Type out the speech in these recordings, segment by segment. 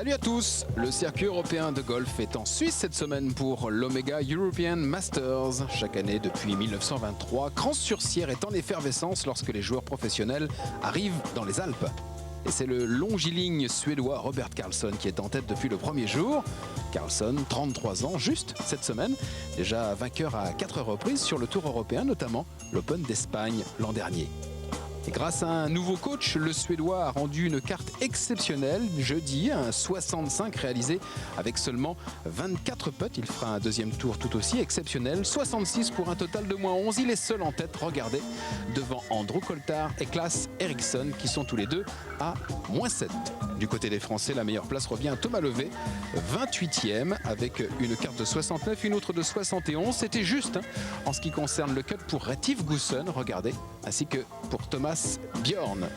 Salut à tous. Le circuit européen de golf est en Suisse cette semaine pour l'Omega European Masters. Chaque année depuis 1923, Crans-sur-Sierre est en effervescence lorsque les joueurs professionnels arrivent dans les Alpes. Et c'est le longiligne suédois Robert Karlsson qui est en tête depuis le premier jour. Karlsson, 33 ans, juste cette semaine, déjà vainqueur à 4 reprises sur le Tour européen, notamment l'Open d'Espagne l'an dernier. Et grâce à un nouveau coach, le Suédois a rendu une carte exceptionnelle jeudi, un 65 réalisé avec seulement 24 putts. Il fera un deuxième tour tout aussi exceptionnel, 66 pour un total de -11. Il est seul en tête, regardez, devant Andrew Coltart et Klas Eriksson qui sont tous les deux à -7. Du côté des Français, la meilleure place revient à Thomas Levet, 28e avec une carte de 69, une autre de 71. C'était juste en ce qui concerne le cut pour Retief Goosen, regardez, ainsi que pour Thomas Bjorn.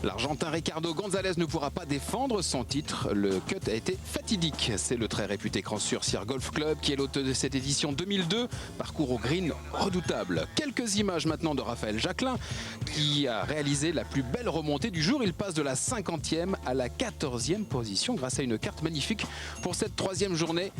L'Argentin Ricardo González ne pourra pas défendre son titre. Le cut a été fatidique. C'est le très réputé Crans-sur-Sierre Golf Club qui est l'hôte de cette édition 2002. Parcours au green redoutable. Quelques images maintenant de Raphaël Jacquelin qui a réalisé la plus belle remontée du jour. Il passe de la 50e à la 14e position grâce à une carte magnifique pour cette troisième journée.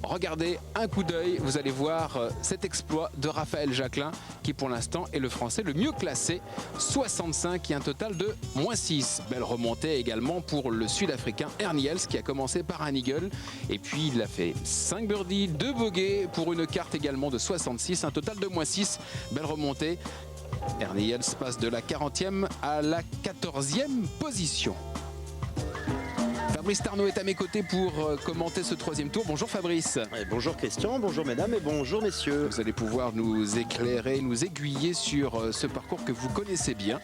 Regardez un coup d'œil, vous allez voir cet exploit de Raphaël Jacquelin qui pour l'instant est le Français le mieux classé. 65 et un total de -6. Belle remontée également pour le Sud-Africain Ernie Els qui a commencé par un eagle et puis il a fait 5 birdies, 2 bogeys pour une carte également de 66, un total de -6. Belle remontée. Ernie Els passe de la 40e à la 14e position. Fabrice Tarnot est à mes côtés pour commenter ce troisième tour. Bonjour Fabrice. Bonjour Christian, bonjour mesdames et bonjour messieurs. Vous allez pouvoir nous éclairer, nous aiguiller sur ce parcours que vous connaissez bien.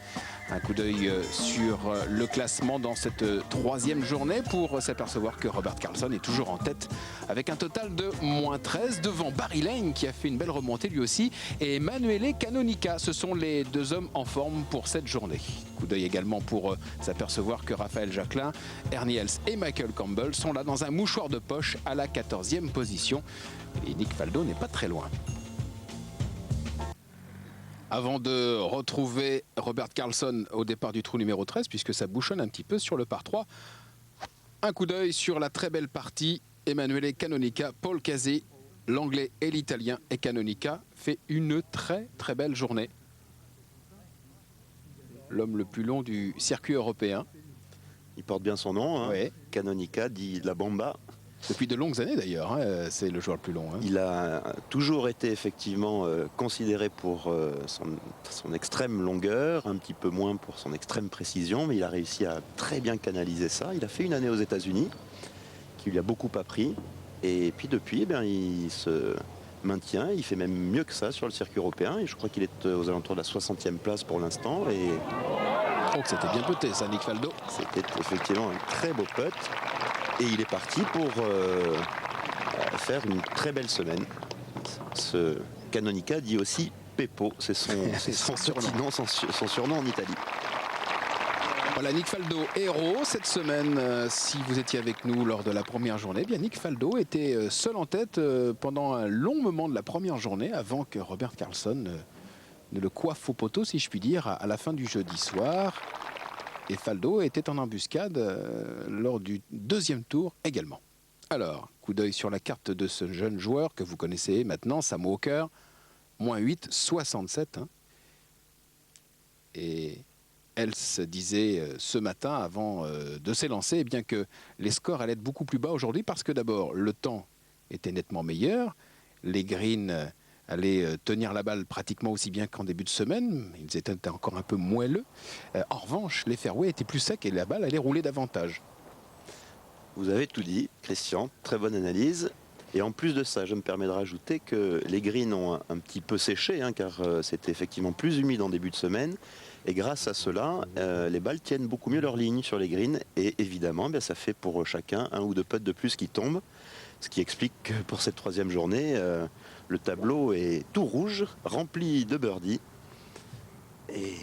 Un coup d'œil sur le classement dans cette troisième journée pour s'apercevoir que Robert Karlsson est toujours en tête avec un total de -13 devant Barry Lane qui a fait une belle remontée lui aussi et Emanuele Canonica. Ce sont les deux hommes en forme pour cette journée. Coup d'œil également pour s'apercevoir que Raphaël Jacquelin, Ernie Els et Michael Campbell sont là dans un mouchoir de poche à la 14e position. Et Nick Faldo n'est pas très loin. Avant de retrouver Robert Karlsson au départ du trou numéro 13, puisque ça bouchonne un petit peu sur le par 3, un coup d'œil sur la très belle partie. Emanuele Canonica, Paul Casey, l'anglais et l'italien. Et Canonica fait une très très belle journée. L'homme le plus long du circuit européen. Il porte bien son nom, hein. Ouais. Canonica dit la Bamba. Depuis de longues années d'ailleurs, c'est le joueur le plus long. Il a toujours été effectivement considéré pour son extrême longueur, un petit peu moins pour son extrême précision, mais il a réussi à très bien canaliser ça. Il a fait une année aux États-Unis qui lui a beaucoup appris, et puis depuis, il se maintient, il fait même mieux que ça sur le circuit européen, et je crois qu'il est aux alentours de la 60e place pour l'instant. Et oh, c'était bien puté ça, Nick Faldo. C'était effectivement un très beau putt. Et il est parti pour faire une très belle semaine. Ce Canonica dit aussi Peppo, c'est son surnom, son surnom en Italie. Voilà, Nick Faldo, héros cette semaine. Si vous étiez avec nous lors de la première journée, bien Nick Faldo était seul en tête pendant un long moment de la première journée avant que Robert Karlsson ne le coiffe au poteau, si je puis dire, à la fin du jeudi soir. Et Faldo était en embuscade lors du deuxième tour également. Alors, coup d'œil sur la carte de ce jeune joueur que vous connaissez maintenant, Sam Walker, -8, 67. Et elle se disait ce matin, avant de s'élancer, eh bien que les scores allaient être beaucoup plus bas aujourd'hui parce que d'abord, le temps était nettement meilleur, les greens allaient tenir la balle pratiquement aussi bien qu'en début de semaine. Ils étaient encore un peu moelleux. En revanche, les fairways étaient plus secs et la balle allait rouler davantage. Vous avez tout dit, Christian. Très bonne analyse. Et en plus de ça, je me permets de rajouter que les greens ont un petit peu séché, car c'était effectivement plus humide en début de semaine. Et grâce à cela, les balles tiennent beaucoup mieux leur ligne sur les greens. Et évidemment, ça fait pour chacun un ou deux putts de plus qui tombent. Ce qui explique que pour cette troisième journée, le tableau est tout rouge, rempli de birdies. Et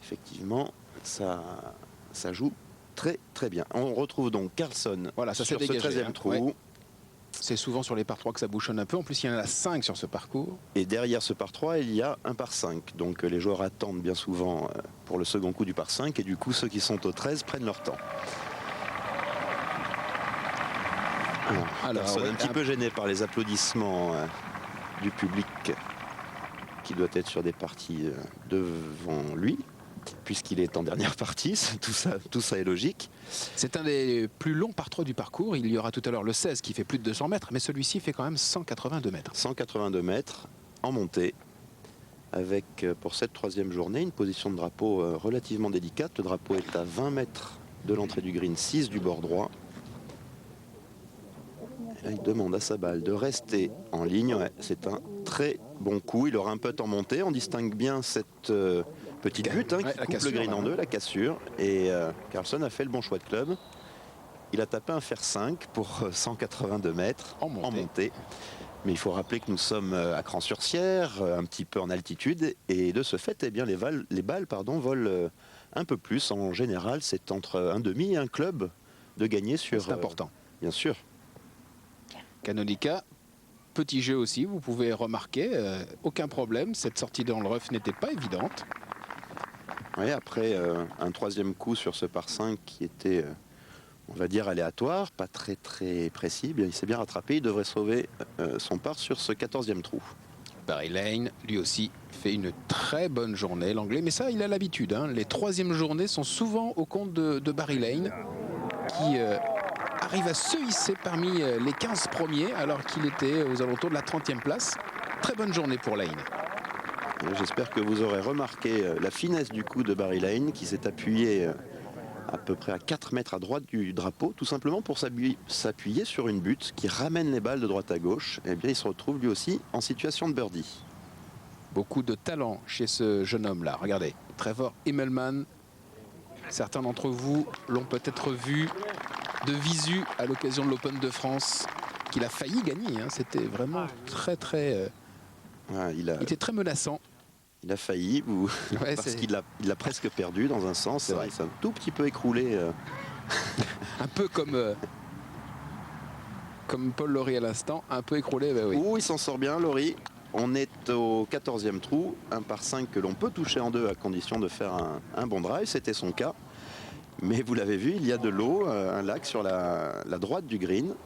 effectivement, ça joue très très bien. On retrouve donc Karlsson voilà, ça sur dégagé, ce 13e trou. Ouais. C'est souvent sur les par 3 que ça bouchonne un peu. En plus, il y en a 5 sur ce parcours. Et derrière ce par 3, il y a un par 5. Donc les joueurs attendent bien souvent pour le second coup du par 5. Et du coup, ceux qui sont au 13 prennent leur temps. Alors, Personne ouais, un petit peu gêné par les applaudissements du public qui doit être sur des parties devant lui, puisqu'il est en dernière partie. Tout ça est logique. c'est un des plus longs par 3 du parcours. Il y aura tout à l'heure le 16 qui fait plus de 200 mètres, mais celui-ci fait quand même 182 mètres. 182 mètres en montée, avec pour cette troisième journée une position de drapeau relativement délicate. Le drapeau est à 20 mètres de l'entrée du green, 6 du bord droit. Et là, il demande à sa balle de rester en ligne. Ouais, c'est un très bon coup. Il aura un putt en montée. On distingue bien cette petite butte qui coupe cassure, le green en deux, la cassure. Et Carlsen a fait le bon choix de club. Il a tapé un fer 5 pour 182 mètres en montée. Mais il faut rappeler que nous sommes à Cran-sur-Sierre, un petit peu en altitude. Et de ce fait, eh bien, les balles volent un peu plus. En général, c'est entre un demi et un club de gagner sur... C'est important. Bien sûr. Canonica, petit jeu aussi, vous pouvez remarquer, aucun problème. Cette sortie dans le rough n'était pas évidente. Oui, après un troisième coup sur ce par 5 qui était... on va dire aléatoire, pas très précis, bien, il s'est bien rattrapé, il devrait sauver son par sur ce 14e trou. Barry Lane, lui aussi, fait une très bonne journée, l'anglais, mais ça, il a l'habitude. Hein. Les troisièmes journées sont souvent au compte de Barry Lane, qui arrive à se hisser parmi les 15 premiers, alors qu'il était aux alentours de la 30e place. Très bonne journée pour Lane. J'espère que vous aurez remarqué la finesse du coup de Barry Lane, qui s'est appuyé à peu près à 4 mètres à droite du drapeau, tout simplement pour s'appuyer sur une butte qui ramène les balles de droite à gauche. Et bien il se retrouve lui aussi en situation de birdie. Beaucoup de talent chez ce jeune homme-là. Regardez, Trevor Immelman. Certains d'entre vous l'ont peut-être vu de visu à l'occasion de l'Open de France, qu'il a failli gagner. Hein. C'était vraiment très... il était très menaçant. Il a failli, parce qu'il l'a presque perdu dans un sens. Il s'est un tout petit peu écroulé. Un peu comme Paul Lawrie à l'instant, un peu écroulé. Bah oui. Ouh, il s'en sort bien, Lawrie. On est au 14e trou, un par 5 que l'on peut toucher en deux à condition de faire un bon drive. C'était son cas. Mais vous l'avez vu, il y a de l'eau, un lac sur la droite du green.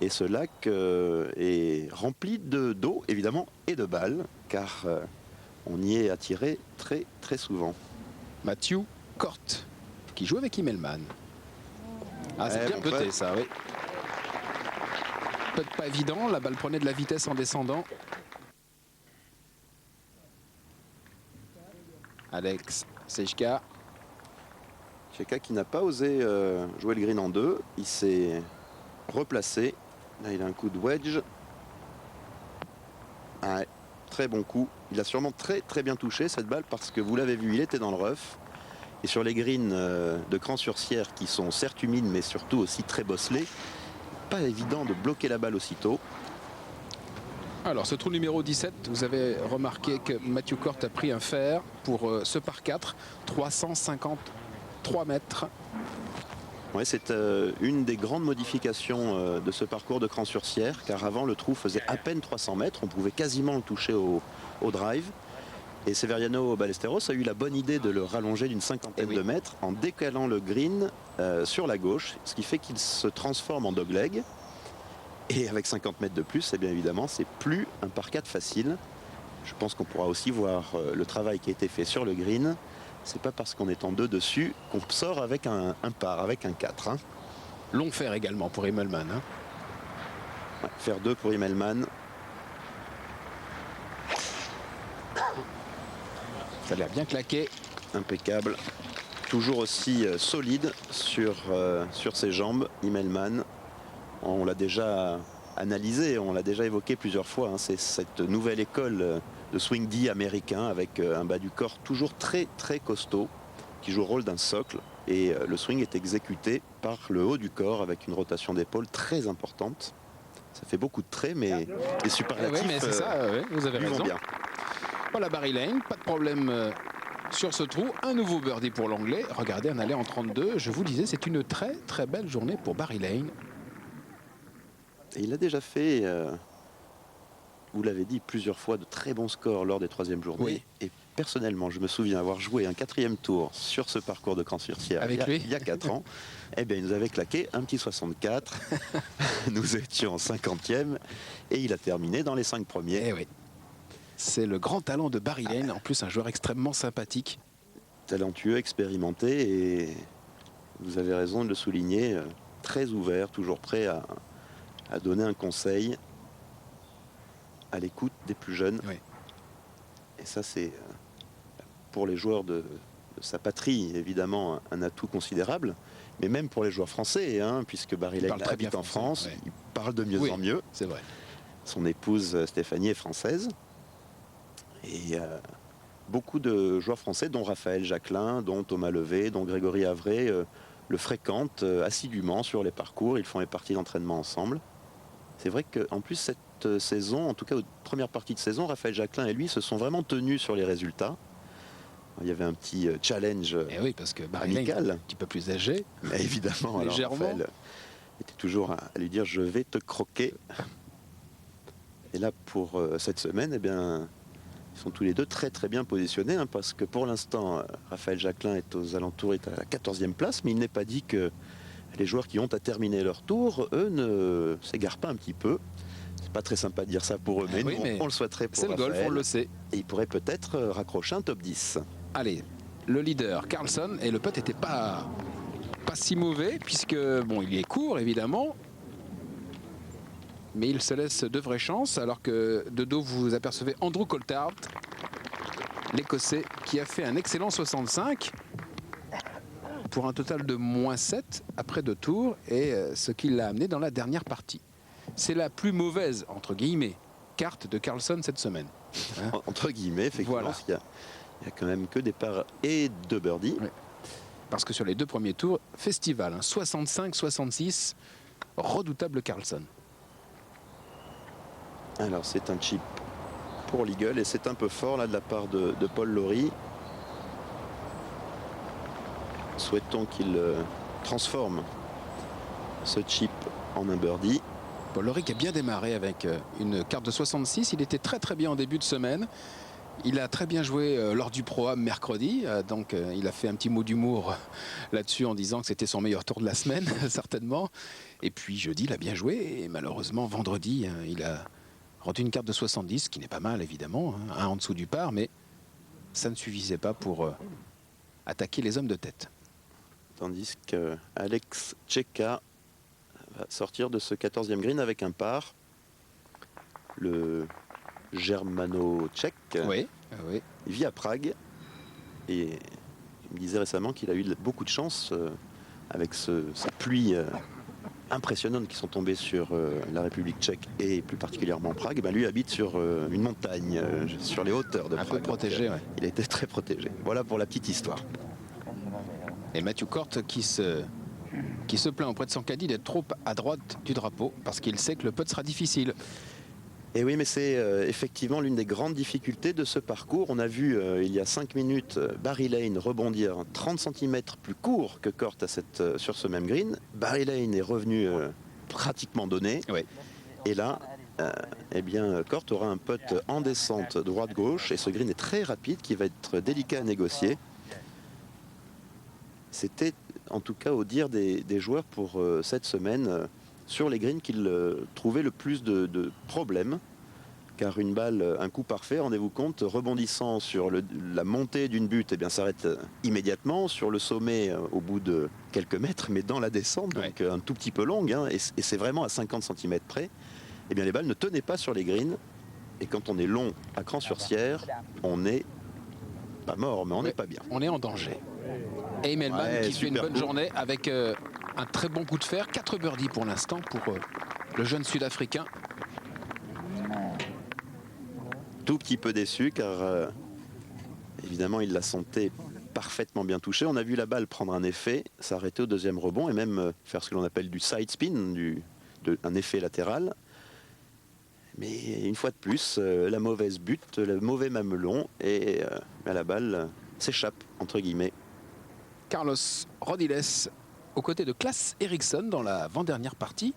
Et ce lac est rempli d'eau, évidemment, et de balles, car... on y est attiré très souvent. Matthew Cort, qui joue avec Immelman. Ah, c'est bien puté ça, oui. Peut-être pas évident, la balle prenait de la vitesse en descendant. Alex Sejka. Sejka qui n'a pas osé jouer le green en deux. Il s'est replacé. Là, il a un coup de wedge. Ah, très bon coup. Il a sûrement très bien touché cette balle parce que vous l'avez vu, il était dans le rough. Et sur les greens de Cran-sur-Sierre qui sont certes humides mais surtout aussi très bosselés, pas évident de bloquer la balle aussitôt. Alors ce trou numéro 17, vous avez remarqué que Matthew Cort a pris un fer pour ce par 4, 353 mètres. Ouais, c'est une des grandes modifications de ce parcours de Cran-sur-Sierre, car avant le trou faisait à peine 300 mètres, on pouvait quasiment le toucher au drive. Et Severiano Ballesteros a eu la bonne idée de le rallonger d'une cinquantaine de mètres en décalant le green sur la gauche, ce qui fait qu'il se transforme en dogleg. Et avec 50 mètres de plus, eh bien évidemment, c'est plus un par 4 facile. Je pense qu'on pourra aussi voir le travail qui a été fait sur le green. C'est pas parce qu'on est en deux dessus qu'on sort avec un par, avec un 4. Hein. Long fer également pour Immelman. Hein. Ouais, faire 2 pour Immelman. Ça a l'air bien claqué. Impeccable. Toujours aussi solide sur ses jambes, Immelman. On l'a déjà analysé, on l'a déjà évoqué plusieurs fois. Hein. C'est cette nouvelle école de swing D américain avec un bas du corps toujours très costaud qui joue le rôle d'un socle. Et le swing est exécuté par le haut du corps avec une rotation d'épaule très importante. Ça fait beaucoup de traits, mais les superlatifs mais c'est ça, vous avez raison. Bien. Voilà Barry Lane, pas de problème sur ce trou. Un nouveau birdie pour l'anglais. Regardez, un aller en 32. Je vous disais, c'est une très belle journée pour Barry Lane. Et il a déjà fait, vous l'avez dit plusieurs fois, de très bons scores lors des troisièmes journées. Oui. Et personnellement, je me souviens avoir joué un 4e tour sur ce parcours de Cran-sur-Sierre il y a 4 ans. Eh bien, il nous avait claqué un petit 64. Nous étions 50e et il a terminé dans les 5 premiers. Eh oui. C'est le grand talent de Barry Lane, en plus un joueur extrêmement sympathique. Talentueux, expérimenté et vous avez raison de le souligner, très ouvert, toujours prêt à donner un conseil, à l'écoute des plus jeunes. Oui. Et ça, c'est pour les joueurs de sa patrie, évidemment, un atout considérable. Mais même pour les joueurs français, hein, puisque Barry Lane habite en France, ouais. il parle de mieux en mieux. C'est vrai. Son épouse Stéphanie est française. Et beaucoup de joueurs français, dont Raphaël Jacquelin, dont Thomas Levé, dont Grégory Avray, le fréquentent assidûment sur les parcours. Ils font les parties d'entraînement ensemble. C'est vrai qu'en plus, cette saison, en tout cas aux premières parties de saison, Raphaël Jacquelin et lui se sont vraiment tenus sur les résultats. Il y avait un petit challenge oui, parce que Barry amical. Lane, un petit peu plus âgé. Mais évidemment, alors Raphaël était toujours à lui dire « je vais te croquer ». Et là, pour cette semaine, eh bien, ils sont tous les deux très très bien positionnés, hein, parce que pour l'instant, Raphaël Jacquelin est aux alentours, est à la 14e place, mais il n'est pas dit que les joueurs qui ont à terminer leur tour, eux, ne s'égarent pas un petit peu. C'est pas très sympa de dire ça pour eux, mais, oui, mais on le souhaiterait pour Raphaël. C'est le golf, on le sait. Et il pourrait peut-être raccrocher un top 10. Allez, le leader, Carlson, et le putt n'était pas si mauvais, puisque, bon, il est court, évidemment, mais il se laisse de vraies chances, alors que de dos, vous apercevez Andrew Coltart, l'Écossais, qui a fait un excellent 65, pour un total de -7 après 2 tours, et ce qui l'a amené dans la dernière partie. C'est la plus mauvaise, entre guillemets, carte de Carlson cette semaine. Hein, entre guillemets, effectivement, voilà. Il y a quand même que des pares et 2 birdies. Oui. Parce que sur les 2 premiers tours, festival, hein, 65-66, redoutable Carlson. Alors c'est un chip pour l'Eagle et c'est un peu fort là de la part de Paul Lawrie. Souhaitons qu'il transforme ce chip en un birdie. Paul Lawrie qui a bien démarré avec une carte de 66. Il était très très bien en début de semaine. Il a très bien joué lors du Pro-Am mercredi. Donc il a fait un petit mot d'humour là-dessus en disant que c'était son meilleur tour de la semaine, certainement. Et puis jeudi, il a bien joué. Et malheureusement, vendredi, il a rendu une carte de 70, ce qui n'est pas mal évidemment, hein, un en dessous du par, mais ça ne suffisait pas pour attaquer les hommes de tête. Tandis que Alex Ceka va sortir de ce 14e green avec un par. Le germano-tchèque. Oui, oui. Il vit à Prague et il me disait récemment qu'il a eu beaucoup de chance avec ces pluies impressionnantes qui sont tombées sur la République tchèque et plus particulièrement Prague. Et ben lui habite sur une montagne, sur les hauteurs de Prague. Un peu protégé, donc, ouais. Il a été très protégé. Voilà pour la petite histoire. Et Matthew Cort qui se plaint auprès de son caddie d'être trop à droite du drapeau parce qu'il sait que le putt sera difficile. Et oui, mais c'est effectivement l'une des grandes difficultés de ce parcours. On a vu il y a 5 minutes Barry Lane rebondir 30 cm plus court que Cort sur ce même green. Barry Lane est revenu pratiquement donné. Oui. Et là, eh bien, Cort aura un putt en descente droite-gauche. Et ce green est très rapide qui va être délicat à négocier. C'était en tout cas au dire des joueurs pour cette semaine sur les greens qu'ils trouvaient le plus de problèmes, car une balle, un coup parfait, rendez-vous compte, rebondissant sur la montée d'une butte, eh bien s'arrête immédiatement, sur le sommet au bout de quelques mètres, mais dans la descente, donc un tout petit peu longue, hein, et c'est vraiment à 50 cm près, eh bien les balles ne tenaient pas sur les greens, et quand on est long à Cran-sur-Sierre, on n'est pas mort, mais on n'est pas bien. On est en danger. Et Melman qui fait une bonne journée avec un très bon coup de fer. 4 birdies pour l'instant pour le jeune Sud-Africain. Tout petit peu déçu car évidemment il la sentait parfaitement bien touchée. On a vu la balle prendre un effet, s'arrêter au 2e rebond et même faire ce que l'on appelle du side spin, un effet latéral. Mais une fois de plus, la mauvaise butte, le mauvais mamelon et la balle s'échappe entre guillemets. Carlos Rodiles aux côtés de Klaas Eriksson dans la avant-dernière partie.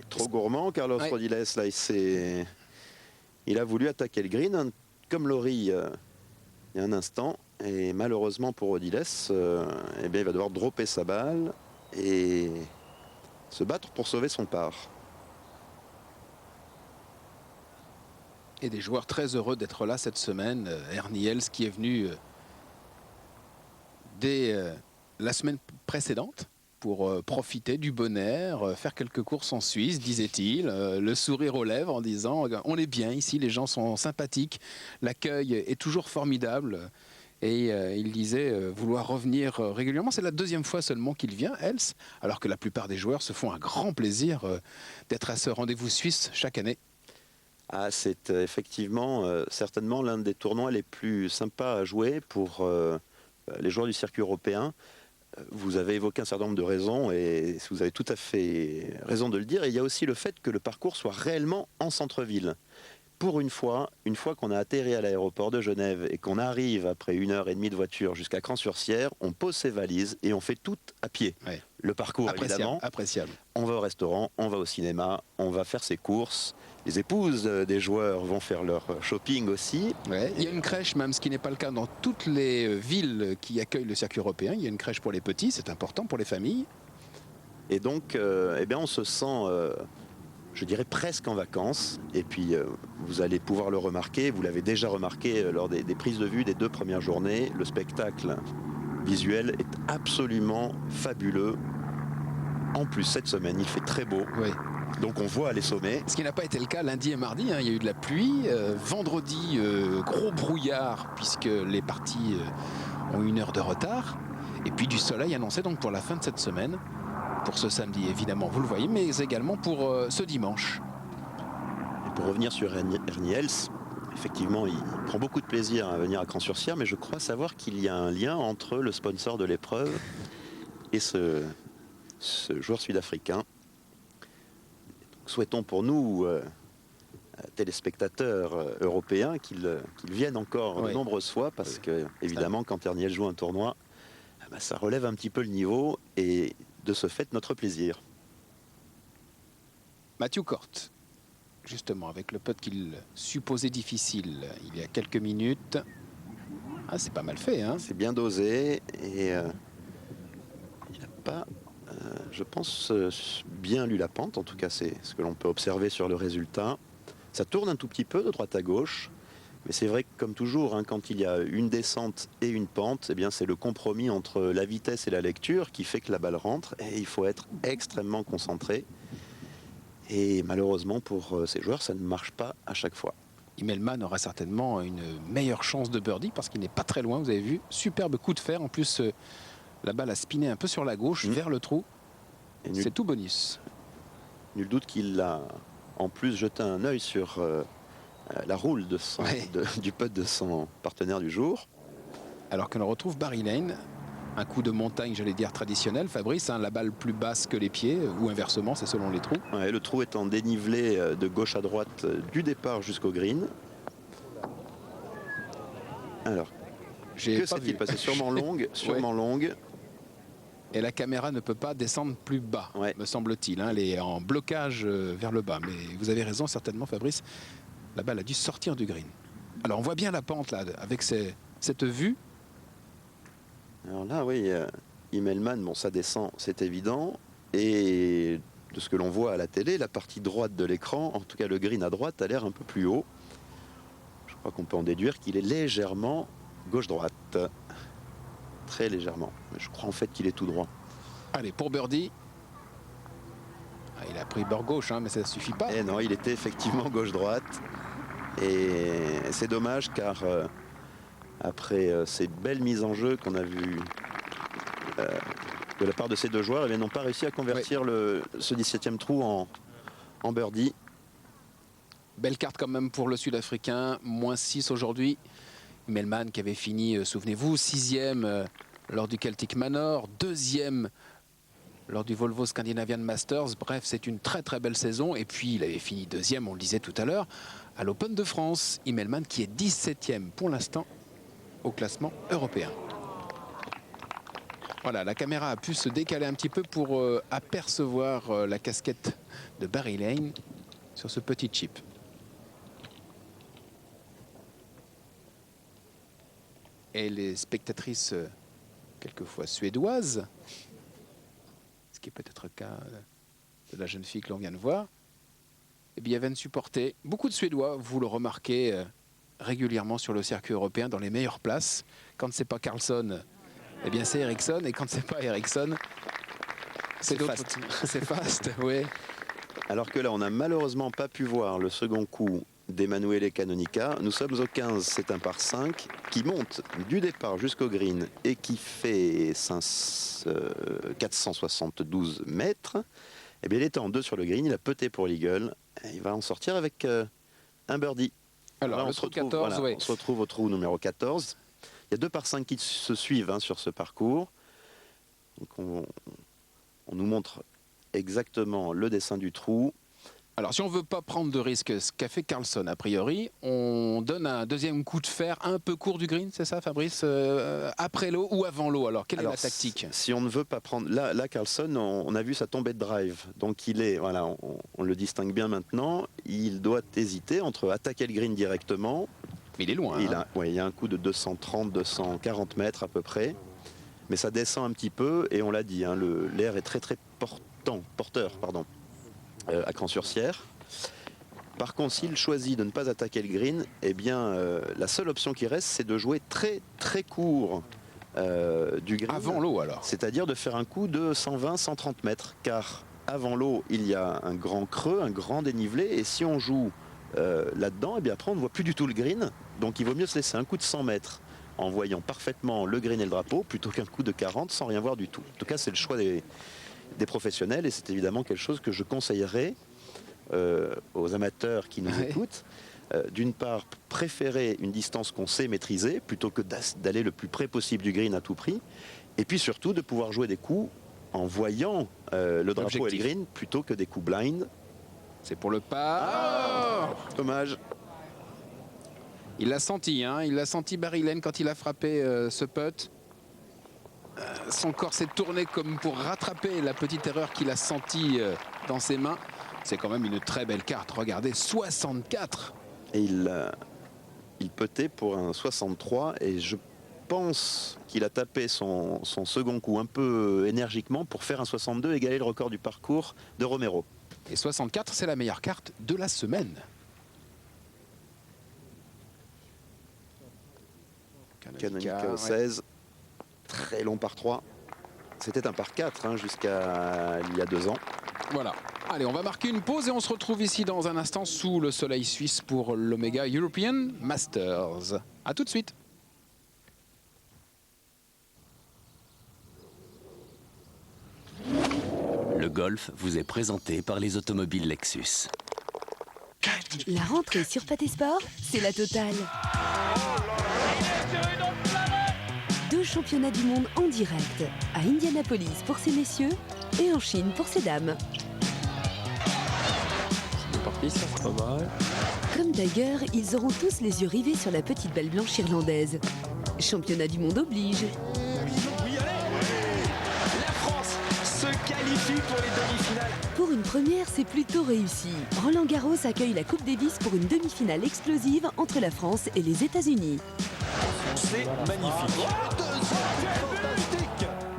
Trop gourmand, Carlos Rodiles, là, il a voulu attaquer le green. Comme Lawrie il y a un instant. Et malheureusement pour Odiles, eh bien, il va devoir dropper sa balle et se battre pour sauver son par. Et des joueurs très heureux d'être là cette semaine. Ernie Els qui est venu dès la semaine précédente pour profiter du bon air, faire quelques courses en Suisse, disait-il, le sourire aux lèvres en disant « On est bien ici, les gens sont sympathiques, l'accueil est toujours formidable ». Et il disait vouloir revenir régulièrement. C'est la deuxième fois seulement qu'il vient, Els, alors que la plupart des joueurs se font un grand plaisir d'être à ce rendez-vous suisse chaque année. Ah, c'est effectivement certainement l'un des tournois les plus sympas à jouer pour les joueurs du circuit européen. Vous avez évoqué un certain nombre de raisons et vous avez tout à fait raison de le dire. Et il y a aussi le fait que le parcours soit réellement en centre-ville. Pour une fois qu'on a atterri à l'aéroport de Genève et qu'on arrive après 1h30 de voiture jusqu'à Cran-sur-Sierre, on pose ses valises et on fait tout à pied. Ouais. Le parcours, évidemment. Appréciable. On va au restaurant, on va au cinéma, on va faire ses courses. Les épouses des joueurs vont faire leur shopping aussi. Ouais. Il y a une crèche, même ce qui n'est pas le cas dans toutes les villes qui accueillent le circuit européen. Il y a une crèche pour les petits, c'est important pour les familles. Et donc, eh bien, on se sent, je dirais, presque en vacances. Et puis, vous allez pouvoir le remarquer, vous l'avez déjà remarqué lors des prises de vue des 2 premières journées, le spectacle visuel est absolument fabuleux. En plus, cette semaine, il fait très beau. Oui. Donc on voit les sommets. Ce qui n'a pas été le cas lundi et mardi, hein. Il y a eu de la pluie. Vendredi, gros brouillard, puisque les parties ont 1 heure de retard. Et puis du soleil annoncé donc pour la fin de cette semaine. Pour ce samedi, évidemment, vous le voyez, mais également pour ce dimanche. Et pour revenir sur Ernie Els, effectivement, il prend beaucoup de plaisir à venir à Cran-sur-Sierre, mais je crois savoir qu'il y a un lien entre le sponsor de l'épreuve et ce joueur sud-africain. Souhaitons pour nous, téléspectateurs européens, qu'ils viennent encore de nombreuses fois, parce que, évidemment, quand Ernie Els joue un tournoi, ça relève un petit peu le niveau, et de ce fait, notre plaisir. Matthew Cort, justement, avec le putt qu'il supposait difficile il y a quelques minutes. Ah, c'est pas mal fait, hein. C'est bien dosé, et il n'a pas... je pense bien lu la pente, en tout cas c'est ce que l'on peut observer sur le résultat. Ça tourne un tout petit peu de droite à gauche, mais c'est vrai que comme toujours, hein, quand il y a une descente et une pente, eh bien c'est le compromis entre la vitesse et la lecture qui fait que la balle rentre, et il faut être extrêmement concentré. Et malheureusement pour ces joueurs, ça ne marche pas à chaque fois. Immelman aura certainement une meilleure chance de birdie parce qu'il n'est pas très loin, vous avez vu, superbe coup de fer, en plus la balle a spiné un peu sur la gauche vers le trou. C'est tout bonus. Nul doute qu'il a en plus jeté un œil sur la roule de du putt de son partenaire du jour. Alors que l'on retrouve Barry Lane, un coup de montagne, j'allais dire traditionnel, Fabrice, hein, la balle plus basse que les pieds, ou inversement, c'est selon les trous. Ouais, le trou est en dénivelé de gauche à droite du départ jusqu'au green. Alors, que s'est-il passé? Sûrement longue, sûrement longue. Et la caméra ne peut pas descendre plus bas, me semble-t-il, hein. Elle est en blocage vers le bas. Mais vous avez raison, certainement, Fabrice. La balle a dû sortir du green. Alors, on voit bien la pente, là, avec cette vue. Alors là, oui, Immelman, bon, ça descend, c'est évident. Et de ce que l'on voit à la télé, la partie droite de l'écran, en tout cas le green à droite, a l'air un peu plus haut. Je crois qu'on peut en déduire qu'il est légèrement gauche-droite. Très légèrement. Mais je crois en fait qu'il est tout droit. Allez, pour birdie. Ah, il a pris bord gauche, hein, mais ça ne suffit pas. Et non, il était effectivement gauche-droite. Et c'est dommage car après ces belles mises en jeu qu'on a vues de la part de ces deux joueurs, ils n'ont pas réussi à convertir ce 17e trou en birdie. Belle carte quand même pour le Sud-Africain, -6 aujourd'hui. Immelman qui avait fini, souvenez-vous, 6e lors du Celtic Manor, 2e lors du Volvo Scandinavian Masters. Bref, c'est une très très belle saison. Et puis il avait fini 2e, on le disait tout à l'heure, à l'Open de France. Immelman qui est 17e pour l'instant au classement européen. Voilà, la caméra a pu se décaler un petit peu pour apercevoir la casquette de Barry Lane sur ce petit chip. et les spectatrices, quelquefois suédoises, ce qui est peut-être le cas de la jeune fille que l'on vient de voir, eh bien, viennent supporter. Beaucoup de Suédois, vous le remarquez régulièrement sur le circuit européen, dans les meilleures places. Quand c'est pas Carlson, eh bien c'est Ericsson, et quand c'est pas Ericsson, c'est fast. C'est fast, oui. Alors que là, on n'a malheureusement pas pu voir le second coup d'Emanuele Canonica. Nous sommes au 15, c'est un par 5 qui monte du départ jusqu'au green et qui fait 472 mètres. Eh bien, il était en 2 sur le green, il a puté pour l'eagle. Il va en sortir avec un birdie. Alors, là, le trou 14, on se retrouve au trou numéro 14. Il y a 2 par 5 qui se suivent sur ce parcours. Donc on nous montre exactement le dessin du trou. Alors, si on ne veut pas prendre de risque, ce qu'a fait Carlson, a priori, on donne un deuxième coup de fer un peu court du green, c'est ça, Fabrice, après l'eau ou avant l'eau? Alors, quelle est la tactique? Si on ne veut pas prendre... Là Carlson, on a vu sa tombée de drive. Donc, il est... Voilà, on le distingue bien maintenant. Il doit hésiter entre attaquer le green directement. Mais il est loin. Il y a un coup de 230, 240 mètres à peu près. Mais ça descend un petit peu. Et on l'a dit, l'air est très, très porteur. À Cran-sur-Sierre. Par contre, s'il choisit de ne pas attaquer le green, eh bien, la seule option qui reste, c'est de jouer très très court du green. Avant l'eau, alors. C'est-à-dire de faire un coup de 120-130 mètres. Car avant l'eau, il y a un grand creux, un grand dénivelé. Et si on joue là-dedans, eh bien, après, on ne voit plus du tout le green. Donc, il vaut mieux se laisser un coup de 100 mètres en voyant parfaitement le green et le drapeau, plutôt qu'un coup de 40 sans rien voir du tout. En tout cas, c'est le choix des professionnels, et c'est évidemment quelque chose que je conseillerais aux amateurs qui nous écoutent. D'une part, préférer une distance qu'on sait maîtriser plutôt que d'aller le plus près possible du green à tout prix, et puis surtout de pouvoir jouer des coups en voyant le drapeau et le green plutôt que des coups blind. C'est pour le pas. Dommage. Il l'a senti, il l'a senti Barry Lane quand il a frappé ce putt. Son corps s'est tourné comme pour rattraper la petite erreur qu'il a sentie dans ses mains. C'est quand même une très belle carte. Regardez, 64. Et il puttait pour un 63. Et je pense qu'il a tapé son second coup un peu énergiquement pour faire un 62, égaler le record du parcours de Romero. Et 64, c'est la meilleure carte de la semaine. Canonica au 16. Très long par 3. C'était un par 4 jusqu'à il y a 2 ans. Voilà. Allez, on va marquer une pause et on se retrouve ici dans un instant sous le soleil suisse pour l'Omega European Masters. A tout de suite. Le golf vous est présenté par les automobiles Lexus. La rentrée sur Pâté Sport, c'est la totale. 2 championnats du monde en direct, à Indianapolis pour ces messieurs et en Chine pour ces dames. C'est parti, ça c'est pas mal. Comme d'ailleurs, ils auront tous les yeux rivés sur la petite balle blanche irlandaise. Championnat du monde oblige. Oui, allez. La France se qualifie pour les demi-finales. Pour une première, c'est plutôt réussi. Roland Garros accueille la Coupe Davis pour une demi-finale explosive entre la France et les États-Unis. C'est magnifique.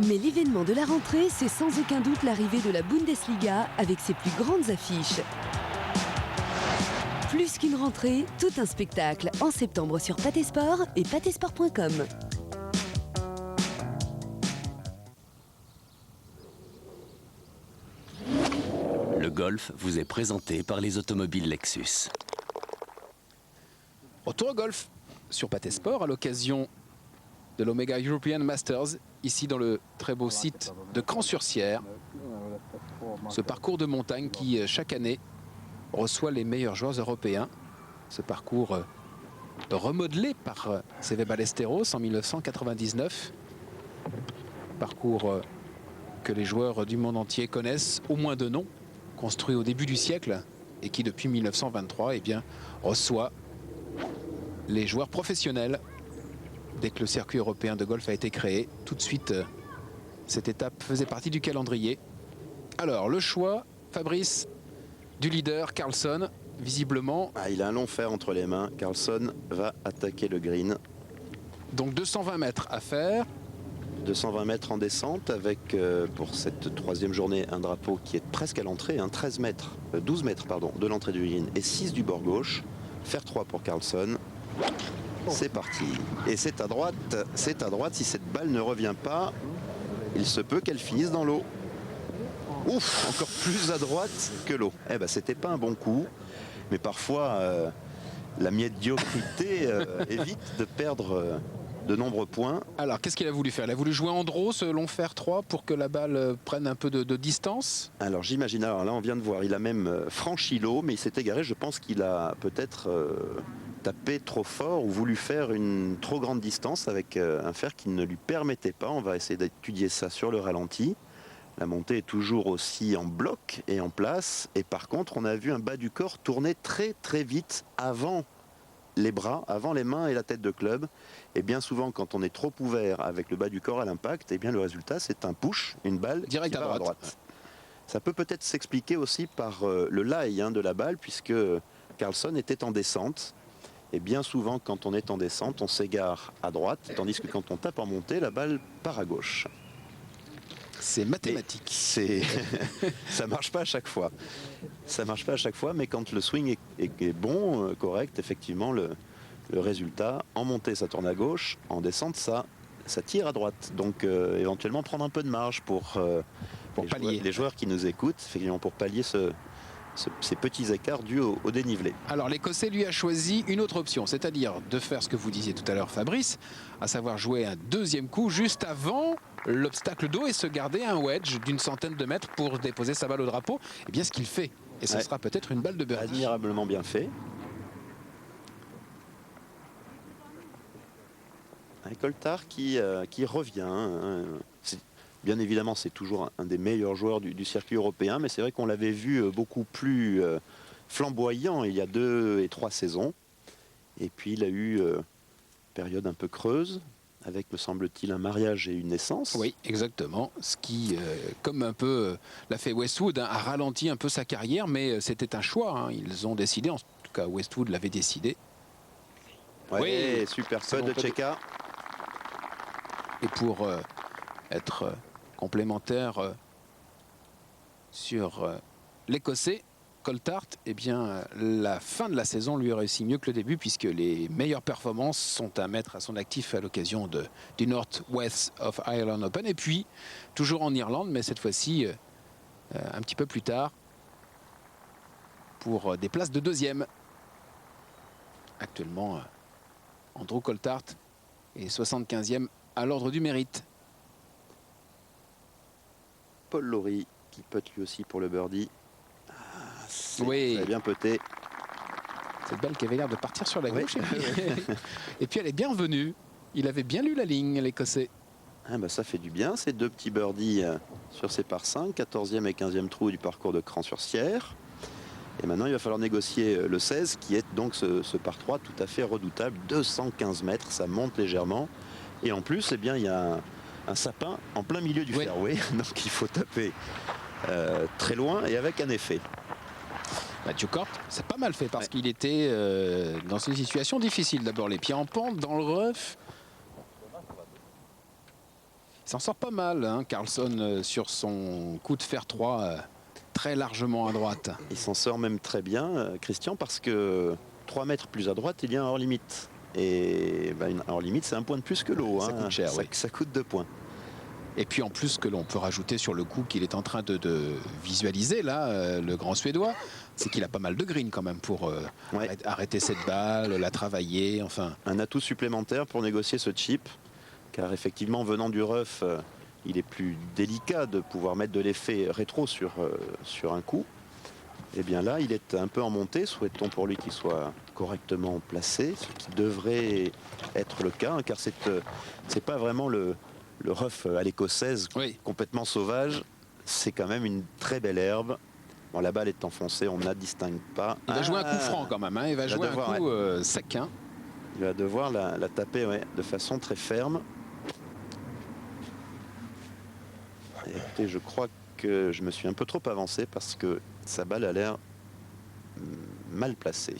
Mais l'événement de la rentrée, c'est sans aucun doute l'arrivée de la Bundesliga avec ses plus grandes affiches. Plus qu'une rentrée, tout un spectacle en septembre sur Pâté Sport et pâtésport.com. Le golf vous est présenté par les automobiles Lexus. Retour au golf sur Pâté Sport à l'occasion de l'Omega European Masters, ici dans le très beau site de Cran-sur-Sierre. Ce parcours de montagne qui, chaque année, reçoit les meilleurs joueurs européens. Ce parcours remodelé par Seve Ballesteros en 1999. Parcours que les joueurs du monde entier connaissent, au moins de nom, construit au début du siècle et qui, depuis 1923, eh bien, reçoit les joueurs professionnels. Dès que le circuit européen de golf a été créé, tout de suite, cette étape faisait partie du calendrier. Alors, le choix, Fabrice, du leader, Carlson, visiblement. Il a un long fer entre les mains. Carlson va attaquer le green. Donc 220 mètres à faire. 220 mètres en descente avec, pour cette troisième journée, un drapeau qui est presque à l'entrée, 12 mètres pardon, de l'entrée du green et 6 du bord gauche. Faire 3 pour Carlson. C'est parti. Et c'est à droite. C'est à droite. Si cette balle ne revient pas, il se peut qu'elle finisse dans l'eau. Ouf, encore plus à droite que l'eau. Eh ben, c'était pas un bon coup. Mais parfois, la médiocrité évite de perdre de nombreux points. Alors, qu'est-ce qu'il a voulu faire? Il a voulu jouer en draw selon faire 3 pour que la balle prenne un peu de distance. Alors j'imagine, alors là on vient de voir, il a même franchi l'eau, mais il s'est égaré. Je pense qu'il a peut-être tapé trop fort ou voulu faire une trop grande distance avec un fer qui ne lui permettait pas. On va essayer d'étudier ça sur le ralenti. La montée est toujours aussi en bloc et en place. Et par contre, on a vu un bas du corps tourner très très vite avant les bras, avant les mains et la tête de club. Et bien souvent, quand on est trop ouvert avec le bas du corps à l'impact, et bien le résultat, c'est un push, une balle Direct qui à va droite. Ça peut peut-être s'expliquer aussi par le lie de la balle, puisque Carlson était en descente. Et bien souvent, quand on est en descente, on s'égare à droite, tandis que quand on tape en montée, la balle part à gauche. C'est mathématique. Ça marche pas à chaque fois. Ça marche pas à chaque fois, mais quand le swing est bon, correct, effectivement, le résultat, en montée, ça tourne à gauche, en descente, ça tire à droite. Donc, éventuellement, prendre un peu de marge pour pallier. les joueurs qui nous écoutent, effectivement, pour pallier ces petits écarts dus au dénivelé. Alors l'Écossais lui a choisi une autre option, c'est-à-dire de faire ce que vous disiez tout à l'heure Fabrice, à savoir jouer un deuxième coup juste avant l'obstacle d'eau et se garder un wedge d'une centaine de mètres pour déposer sa balle au drapeau. Et bien ce qu'il fait, et ce sera peut-être une balle de birdie. Admirablement bien fait. Un Coltart qui revient. Bien évidemment, c'est toujours un des meilleurs joueurs du circuit européen, mais c'est vrai qu'on l'avait vu beaucoup plus flamboyant il y a 2 et 3 saisons. Et puis il a eu une période un peu creuse, avec, me semble-t-il, un mariage et une naissance. Oui, exactement. Ce qui, comme un peu l'a fait Westwood, a ralenti un peu sa carrière, mais c'était un choix. Ils ont décidé, en tout cas Westwood l'avait décidé. Ouais, Oui, super putt de Čeka. Et pour être complémentaire sur l'Écossais, Coltart, eh bien, la fin de la saison lui a réussi mieux que le début, puisque les meilleures performances sont à mettre à son actif à l'occasion du North West of Ireland Open. Et puis, toujours en Irlande, mais cette fois-ci un petit peu plus tard, pour des places de deuxième. Actuellement, Andrew Coltart est 75e à l'ordre du mérite. Paul Lawrie qui putt lui aussi pour le birdie. Oui. Très bien putté. Cette balle qui avait l'air de partir sur la Oui. gauche. Et puis elle est bien venue. Il avait bien lu la ligne, l'Écossais. Ah bah ça fait du bien, ces 2 petits birdies sur ces par 5, 14e et 15e trou du parcours de Cran-sur-Sierre. Et maintenant, il va falloir négocier le 16, qui est donc ce par 3 tout à fait redoutable. 215 mètres, ça monte légèrement. Et en plus, eh bien, il y a un sapin en plein milieu du fairway. Donc il faut taper très loin et avec un effet. Matthew Cort, c'est pas mal fait parce qu'il était dans une situation difficile. D'abord les pieds en pente, dans le rough. Il s'en sort pas mal, hein, Carlson, sur son coup de fer 3, très largement à droite. Il s'en sort même très bien, Christian, parce que 3 mètres plus à droite, il y a un hors-limite. Et une hors-limite, c'est un point de plus que l'eau. Ça coûte cher, oui. Ça coûte 2 points. Et puis en plus, ce que l'on peut rajouter sur le coup qu'il est en train de visualiser, là, le grand Suédois, c'est qu'il a pas mal de green quand même pour arrêter cette balle, la travailler, enfin. Un atout supplémentaire pour négocier ce chip, car effectivement, venant du rough, il est plus délicat de pouvoir mettre de l'effet rétro sur un coup. Et bien là, il est un peu en montée. Souhaitons pour lui qu'il soit correctement placé, ce qui devrait être le cas, hein, car c'est pas vraiment le rough à l'écossaise, complètement sauvage. C'est quand même une très belle herbe. Bon, la balle est enfoncée, on ne la distingue pas. Il va jouer un coup franc quand même, hein. Il va jouer un coup sec. Hein. Il va devoir la taper de façon très ferme. Et écoutez, je crois que je me suis un peu trop avancé parce que sa balle a l'air mal placée,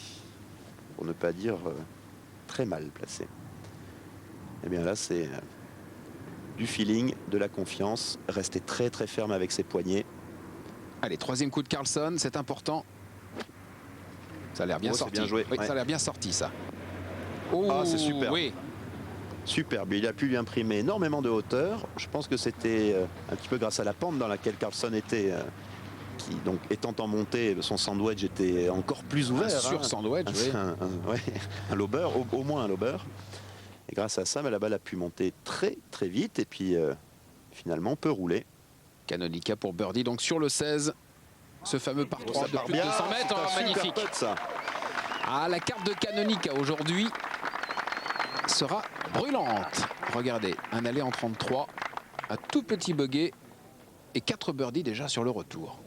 pour ne pas dire très mal placée. Eh bien là, c'est du feeling, de la confiance, rester très très ferme avec ses poignets. Allez, troisième coup de Carlson, c'est important. Ça a l'air bien Oh, c'est sorti. bien joué, Oui, ouais. ça a l'air bien sorti, ça. Oh, Ah, c'est super. Oui. Superbe, il a pu lui imprimer énormément de hauteur. Je pense que c'était un petit peu grâce à la pente dans laquelle Carlson était, qui donc étant en montée, son sandwich était encore plus ouvert. Sur sandwich, oui. Ouais, un lober, au moins un lober. Et grâce à ça, la balle a pu monter très très vite et puis finalement peut rouler. Canonica pour birdie, donc sur le 16. Ce fameux par 3 Ça de part plus de bien, 200 mètres, c'est un super magnifique. putt, ça. Ah, la carte de Canonica aujourd'hui sera brûlante. Regardez, un aller en 33, un tout petit bogey et 4 birdies déjà sur le retour.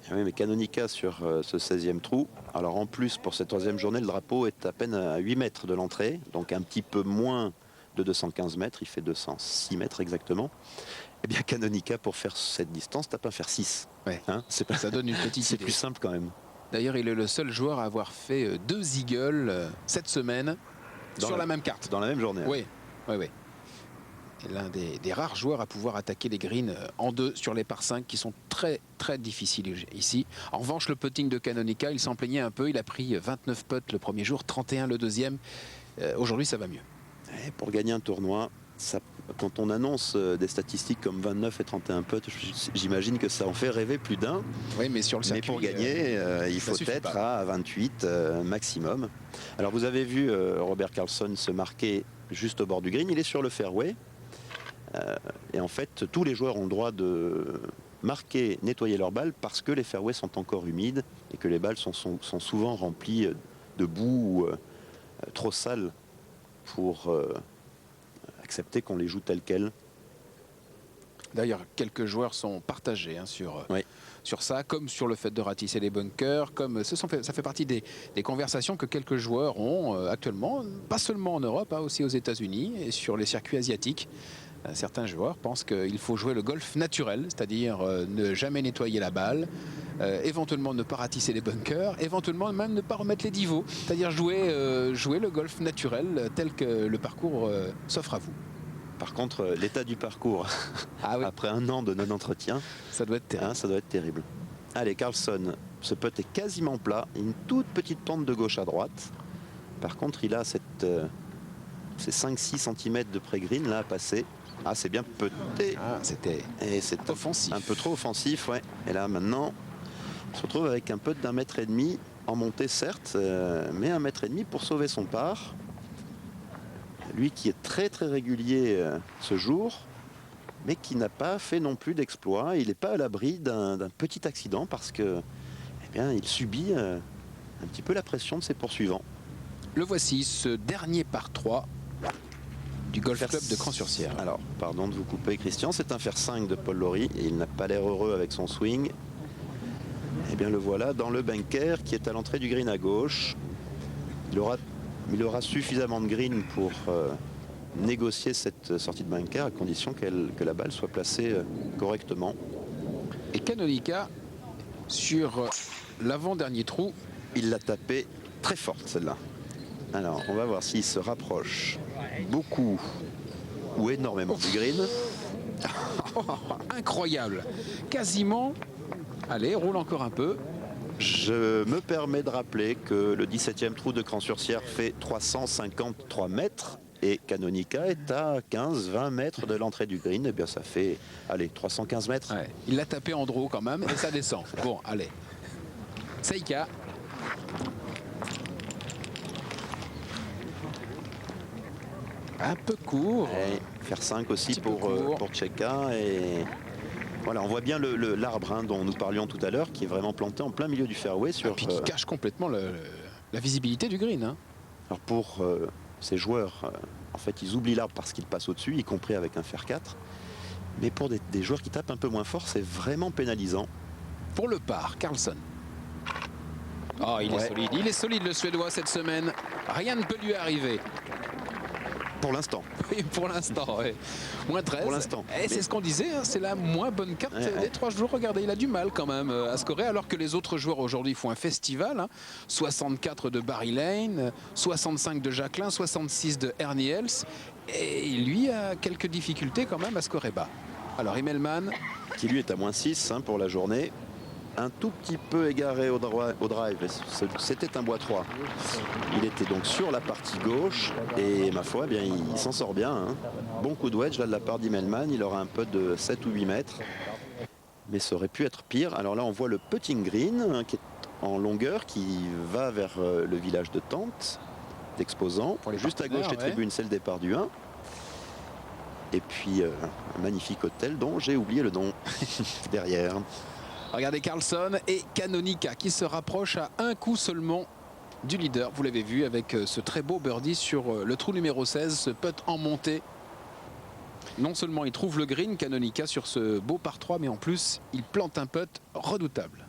Ah oui, mais Canonica sur ce 16e trou. Alors en plus, pour cette troisième journée, le drapeau est à peine à 8 mètres de l'entrée, donc un petit peu moins de 215 mètres, il fait 206 mètres exactement. Eh bien Canonica, pour faire cette distance, tape un fer 6. Ouais. Hein, c'est pas... Ça donne une petite C'est idée. plus simple quand même. D'ailleurs, il est le seul joueur à avoir fait 2 eagles cette semaine sur la même carte. Dans la même journée. Oui, oui, oui. Et l'un des rares joueurs à pouvoir attaquer les greens en 2 sur les par 5 qui sont très très difficiles ici. En revanche, le putting de Canonica, il s'en plaignait un peu. Il a pris 29 putts le premier jour, 31 le deuxième. Aujourd'hui, ça va mieux. Et pour gagner un tournoi, ça, quand on annonce des statistiques comme 29 et 31 putts, j'imagine que ça en fait rêver plus d'un. Oui, mais sur le circuit, Mais pour gagner, il ça faut suffit être pas. à 28 maximum. Alors vous avez vu Robert Karlsson se marquer juste au bord du green. Il est sur le fairway. Et en fait, tous les joueurs ont le droit de marquer, nettoyer leurs balles parce que les fairways sont encore humides et que les balles sont souvent remplies de boue trop sale pour accepter qu'on les joue telles quelles. D'ailleurs, quelques joueurs sont partagés Oui. sur ça, comme sur le fait de ratisser les bunkers, comme ça fait partie des conversations que quelques joueurs ont actuellement, pas seulement en Europe, aussi aux États-Unis et sur les circuits asiatiques. Certains joueurs pensent qu'il faut jouer le golf naturel, c'est-à-dire ne jamais nettoyer la balle, éventuellement ne pas ratisser les bunkers, éventuellement même ne pas remettre les divots, c'est-à-dire jouer le golf naturel tel que le parcours s'offre à vous. Par contre, l'état du parcours, Ah oui, après un an de non-entretien, ça doit être terrible. ça doit être terrible. Allez, Karlsson, ce putt est quasiment plat, une toute petite pente de gauche à droite. Par contre, il a ces 5-6 cm de pré-green là à passer. Ah, c'est bien putté. Ah, c'était Et c'est offensif. un peu trop offensif, ouais. Et là, maintenant, on se retrouve avec un putt d'1,5 mètre en montée, certes, mais 1,5 mètre pour sauver son par. Lui qui est très très régulier ce jour, mais qui n'a pas fait non plus d'exploit. Il n'est pas à l'abri d'un petit accident parce que, eh bien, il subit un petit peu la pression de ses poursuivants. Le voici, ce dernier par 3 du Golf Club de Cran-sur-Cière. Alors, pardon de vous couper, Christian, c'est un fer 5 de Paul Lawrie et il n'a pas l'air heureux avec son swing. Eh bien, le voilà dans le bunker qui est à l'entrée du green à gauche. Il aura suffisamment de green pour négocier cette sortie de bunker à condition que la balle soit placée correctement. Et Canonica, sur l'avant-dernier trou, Il l'a tapé très forte, celle-là. Alors, on va voir s'il se rapproche beaucoup ou énormément du green. incroyable, quasiment. Allez, roule encore un peu. Je me permets de rappeler que le 17e trou de Cran-sur-Cière fait 353 mètres et Canonica est à 15-20 mètres de l'entrée du green. Eh bien, ça fait, allez, 315 mètres. Ouais, il l'a tapé en draw quand même et ça descend. Bon, allez. Seika. Un peu court. Et faire 5 aussi Petit peu court. pour Tcheka. Et voilà, on voit bien l'arbre dont nous parlions tout à l'heure qui est vraiment planté en plein milieu du fairway. Et puis qui cache complètement la visibilité du green. Hein. Alors pour ces joueurs, en fait, ils oublient l'arbre parce qu'ils passent au-dessus, y compris avec un fer 4. Mais pour des joueurs qui tapent un peu moins fort, c'est vraiment pénalisant. Pour le par, Karlsson. Oh, il est Ouais. solide. Il est solide, le Suédois, cette semaine. Rien ne peut lui arriver. Pour l'instant. Oui, pour l'instant, ouais. Moins 13. Pour l'instant. Et c'est ce qu'on disait, hein, c'est la moins bonne carte des 3 jours. Regardez, il a du mal quand même à scorer, alors que les autres joueurs aujourd'hui font un festival. Hein. 64 de Barry Lane, 65 de Jacquelin, 66 de Ernie Els. Et lui a quelques difficultés quand même à scorer bas. Alors Immelman, qui lui est à moins 6 hein, pour la journée. Un tout petit peu égaré au drive. C'était un bois 3. Il était donc sur la partie gauche. Et ma foi, eh bien, il s'en sort bien. Hein. Bon coup de wedge là, de la part d'Immelman. Il aura un putt de 7 ou 8 mètres. Mais ça aurait pu être pire. Alors là, on voit le putting green hein, qui est en longueur, qui va vers le village de Tente, d'Exposant. Juste à gauche, les tribunes, c'est le départ du 1. Et puis un magnifique hôtel dont j'ai oublié le nom derrière. regardez Carlson et Canonica qui se rapprochent à un coup seulement du leader. Vous l'avez vu avec ce très beau birdie sur le trou numéro 16, ce putt en montée. Non seulement il trouve le green, Canonica, sur ce beau par 3, mais en plus il plante un putt redoutable.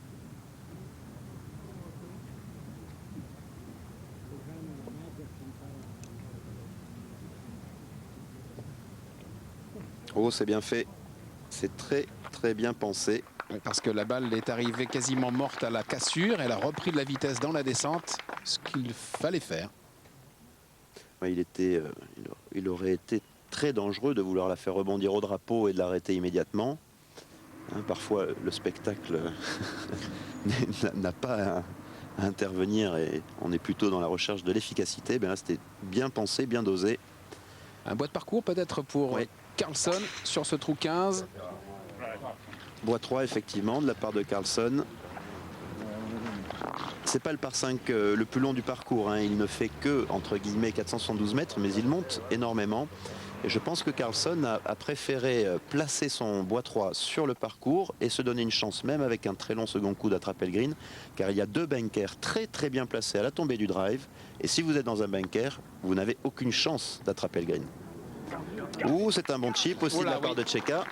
Oh, c'est bien fait. C'est très très bien pensé. Parce que la balle est arrivée quasiment morte à la cassure. Elle a repris de la vitesse dans la descente, ce qu'il fallait faire. Ouais, il aurait été très dangereux de vouloir la faire rebondir au drapeau et de l'arrêter immédiatement. Hein, parfois, le spectacle n'a pas à intervenir et on est plutôt dans la recherche de l'efficacité. Ben là, c'était bien pensé, bien dosé. Un bois de parcours peut-être pour Carlson sur ce trou 15. Bois 3 effectivement de la part de Carlson. C'est pas le par 5 le plus long du parcours. Hein. Il ne fait que entre guillemets 472 mètres, mais il monte énormément. Et je pense que Carlson a préféré placer son bois 3 sur le parcours et se donner une chance, même avec un très long second coup, d'attraper le green, car il y a 2 bunkers très très bien placés à la tombée du drive. Et si vous êtes dans un bunker, vous n'avez aucune chance d'attraper le green. Ouh, c'est un bon chip aussi de la part de Tcheka.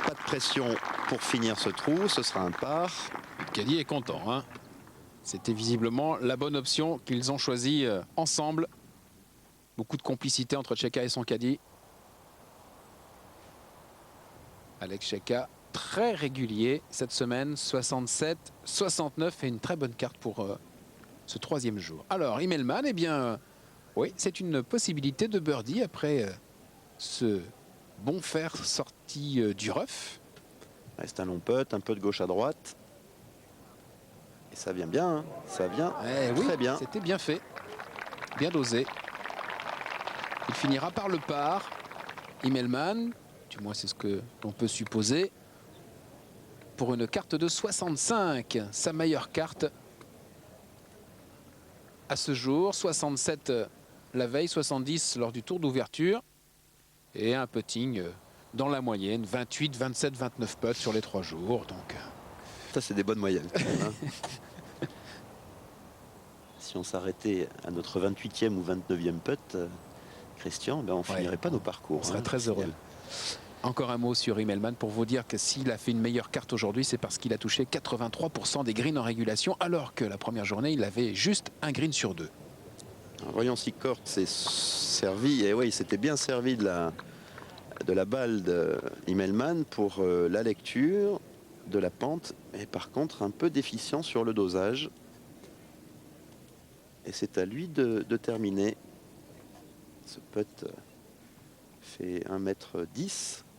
Pas de pression pour finir ce trou, ce sera un par. Le caddie est content. Hein. C'était visiblement la bonne option qu'ils ont choisie ensemble. Beaucoup de complicité entre Tcheka et son caddie. Alex Tcheka, très régulier cette semaine, 67, 69 et une très bonne carte pour ce 3e jour. Alors, Immelman, eh bien, oui, c'est une possibilité de birdie après ce bon fer sorti du rough. C'est un long putt, un peu de gauche à droite. Et ça vient bien, hein. Ça vient très bien. C'était bien fait, bien dosé. Il finira par le par. Immelman, du moins c'est ce que l'on peut supposer, pour une carte de 65, sa meilleure carte à ce jour. 67 la veille, 70 lors du tour d'ouverture. Et un putting dans la moyenne, 28, 27, 29 putts sur les 3 jours. Donc, ça, c'est des bonnes moyennes. Hein. Si on s'arrêtait à notre 28e ou 29e putt, Christian, ben on finirait pas nos parcours. On serait très heureux. Encore un mot sur Immelman pour vous dire que s'il a fait une meilleure carte aujourd'hui, c'est parce qu'il a touché 83% des greens en régulation, alors que la première journée, il avait juste un green sur 2. Alors, voyons si Kort s'est servi, et oui, il s'était bien servi de la balle d'Immelman pour la lecture de la pente, et par contre un peu déficient sur le dosage. Et c'est à lui de terminer. Ce putt fait 1,10 m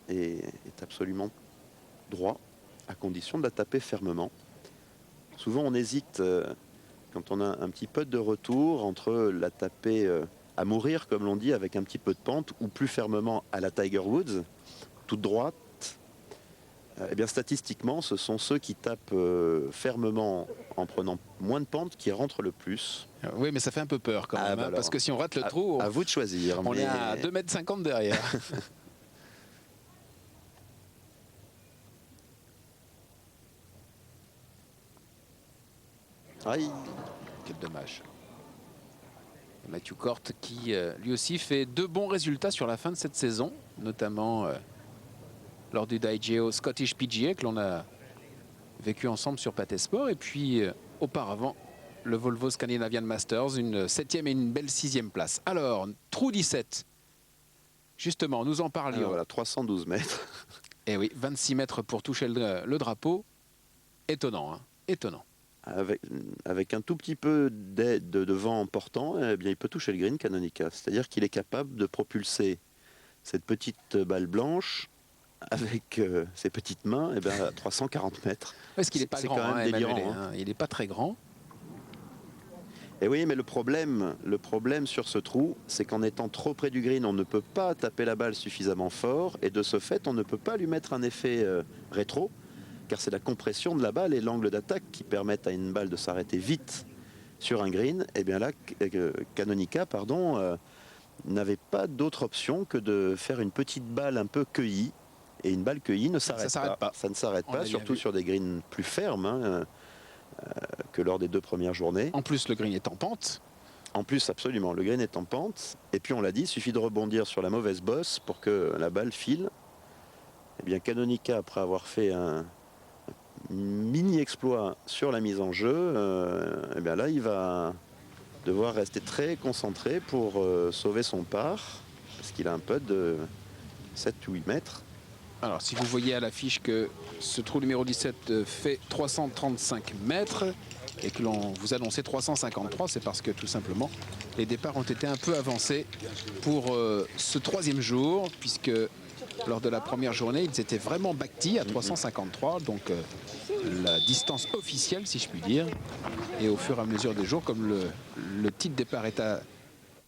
et est absolument droit, à condition de la taper fermement. Souvent on hésite quand on a un petit putt de retour entre la taper à mourir, comme l'on dit, avec un petit peu de pente, ou plus fermement à la Tiger Woods, toute droite. Eh bien, statistiquement, ce sont ceux qui tapent fermement en prenant moins de pente qui rentrent le plus. Oui, mais ça fait un peu peur quand même, hein, parce que si on rate le trou, à vous de choisir. On est à 2,50 m derrière. Aïe. Quel dommage. Et Matthew Kort qui lui aussi fait 2 bons résultats sur la fin de cette saison, notamment lors du Diageo Scottish PGA que l'on a vécu ensemble sur Pathé Sport, et puis auparavant le Volvo Scandinavian Masters, une 7e et une belle 6e place. Alors, trou 17. Justement, nous en parlions. Alors voilà, 312 mètres. Et oui, 26 mètres pour toucher le drapeau. Étonnant, hein, étonnant. Avec un tout petit peu d'aide de vent important, eh bien, il peut toucher le green, Canonica. C'est-à-dire qu'il est capable de propulser cette petite balle blanche avec ses petites mains à 340 mètres. Parce qu'il n'est pas C'est grand, quand même délirant, Emmanuel, hein. il n'est pas très grand. Et oui, mais le problème sur ce trou, c'est qu'en étant trop près du green, on ne peut pas taper la balle suffisamment fort, et de ce fait, on ne peut pas lui mettre un effet rétro, car c'est la compression de la balle et l'angle d'attaque qui permettent à une balle de s'arrêter vite sur un green. Et bien là, Canonica, n'avait pas d'autre option que de faire une petite balle un peu cueillie. Et une balle cueillie ne s'arrête pas. Ça ne s'arrête pas, surtout sur des greens plus fermes que lors des 2 premières journées. En plus, le green est en pente. En plus, absolument, le green est en pente. Et puis on l'a dit, il suffit de rebondir sur la mauvaise bosse pour que la balle file. Et bien Canonica, après avoir fait un mini-exploit sur la mise en jeu, et bien là, il va devoir rester très concentré pour sauver son par, parce qu'il a un putt de 7 ou 8 mètres. Alors, si vous voyez à l'affiche que ce trou numéro 17 fait 335 mètres et que l'on vous annonçait 353, c'est parce que tout simplement, les départs ont été un peu avancés pour ce 3e jour, puisque lors de la première journée, ils étaient vraiment bâtis à 353, donc la distance officielle, si je puis dire. Et au fur et à mesure des jours, comme le petit départ est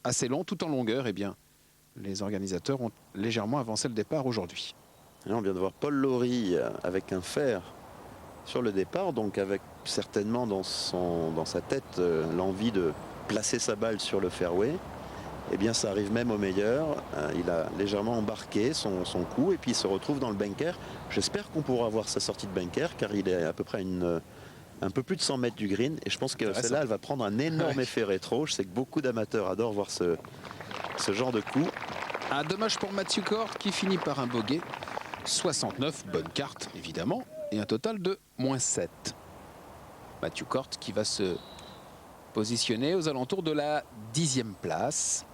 assez long, tout en longueur, eh bien, les organisateurs ont légèrement avancé le départ aujourd'hui. Là, on vient de voir Paul Lawrie avec un fer sur le départ, donc avec certainement dans sa tête l'envie de placer sa balle sur le fairway. Eh bien, ça arrive même au meilleur. Il a légèrement embarqué son coup et puis il se retrouve dans le bunker. J'espère qu'on pourra voir sa sortie de bunker, car il est à peu près un peu plus de 100 mètres du green. Et je pense que celle-là, elle va prendre un énorme effet rétro. Je sais que beaucoup d'amateurs adorent voir ce genre de coup. Un dommage pour Matthew Kort qui finit par un bogey. 69, bonne carte évidemment, et un total de -7. Matthew Kort qui va se positionner aux alentours de la 10e place.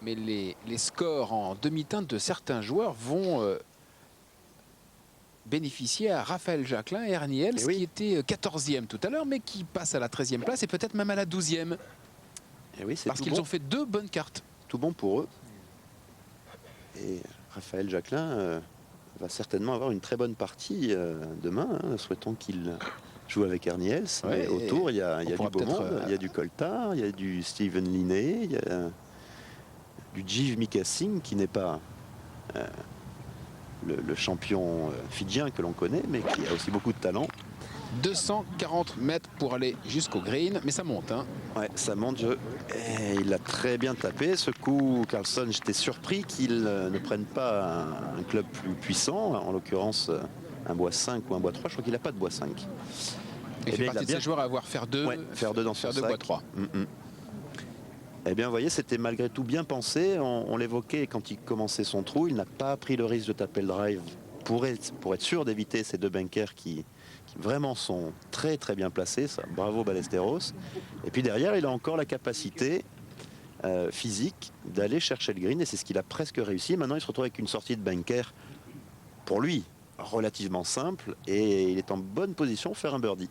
Mais les scores en demi-teinte de certains joueurs vont bénéficier à Raphaël Jacquelin et Ernie Els, qui était 14e tout à l'heure, mais qui passe à la 13e place et peut-être même à la 12e. Et oui, parce qu'ils ont fait 2 bonnes cartes. Tout bon pour eux. Et Raphaël Jacquelin va certainement avoir une très bonne partie demain. Souhaitons qu'il joue avec Ernie Els. Mais autour, il y a du beau monde. Il y a du Coltart, il y a du Steven Linné, il y a du Jeeves Mika Singh, qui n'est pas le champion fidjien que l'on connaît, mais qui a aussi beaucoup de talent. 240 mètres pour aller jusqu'au green, mais ça monte. Hein. Ouais, ça monte. Et il a très bien tapé. Ce coup, Carlson, j'étais surpris qu'il ne prenne pas un club plus puissant, en l'occurrence un bois 5 ou un bois 3. Je crois qu'il n'a pas de bois 5. Et il fait partie de ces joueurs à avoir faire 2 dans son sac. bois 3. Eh bien, vous voyez, c'était malgré tout bien pensé. On l'évoquait quand il commençait son trou. Il n'a pas pris le risque de taper le drive pour être sûr d'éviter ces 2 bunkers qui vraiment sont très très bien placés. Ça, bravo Ballesteros. Et puis derrière, il a encore la capacité physique d'aller chercher le green, et c'est ce qu'il a presque réussi. Maintenant, il se retrouve avec une sortie de bunker pour lui relativement simple, et il est en bonne position pour faire un birdie.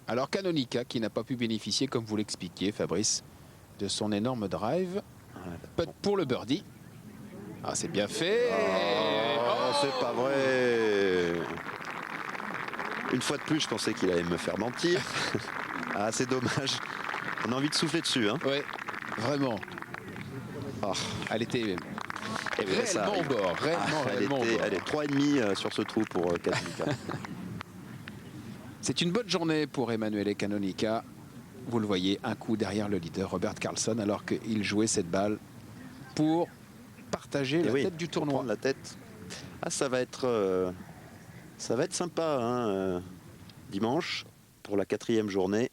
Alors Canonica, qui n'a pas pu bénéficier, comme vous l'expliquiez Fabrice, de son énorme drive, pour le birdie. Ah, c'est bien fait. C'est pas vrai. Une fois de plus, je pensais qu'il allait me faire mentir. Ah, c'est dommage. On a envie de souffler dessus. Hein. Oui, vraiment. Oh, elle était réellement au bord. Elle est 3,5 sur ce trou pour Canonica. C'est une bonne journée pour Emanuele Canonica. Vous le voyez, un coup derrière le leader Robert Karlsson, alors qu'il jouait cette balle pour partager la tête du tournoi. La tête. Ah, ça va être sympa dimanche pour la 4e journée,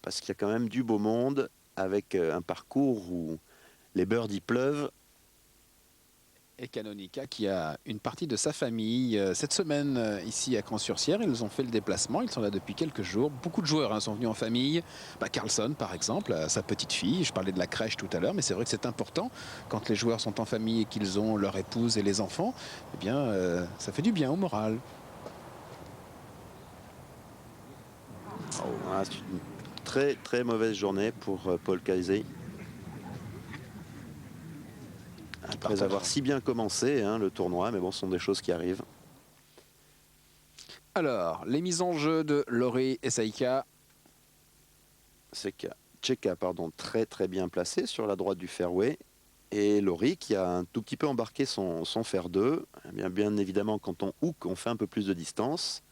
parce qu'il y a quand même du beau monde avec un parcours où les birdies pleuvent Et Canonica qui a une partie de sa famille cette semaine ici à Cran-sur-Sierre. Ils ont fait le déplacement, ils sont là depuis quelques jours. Beaucoup de joueurs sont venus en famille. Carlson par exemple, sa petite fille. Je parlais de la crèche tout à l'heure, mais c'est vrai que c'est important quand les joueurs sont en famille et qu'ils ont leur épouse et les enfants. Eh bien, ça fait du bien au moral. Ah, c'est une très très mauvaise journée pour Paul Casey. Après avoir si bien commencé le tournoi, mais bon, ce sont des choses qui arrivent. Alors, les mises en jeu de Laurie et Saika. Čeka, très très bien placé sur la droite du fairway. Et Laurie qui a un tout petit peu embarqué son fer 2. Bien évidemment, quand on hook, on fait un peu plus de distance.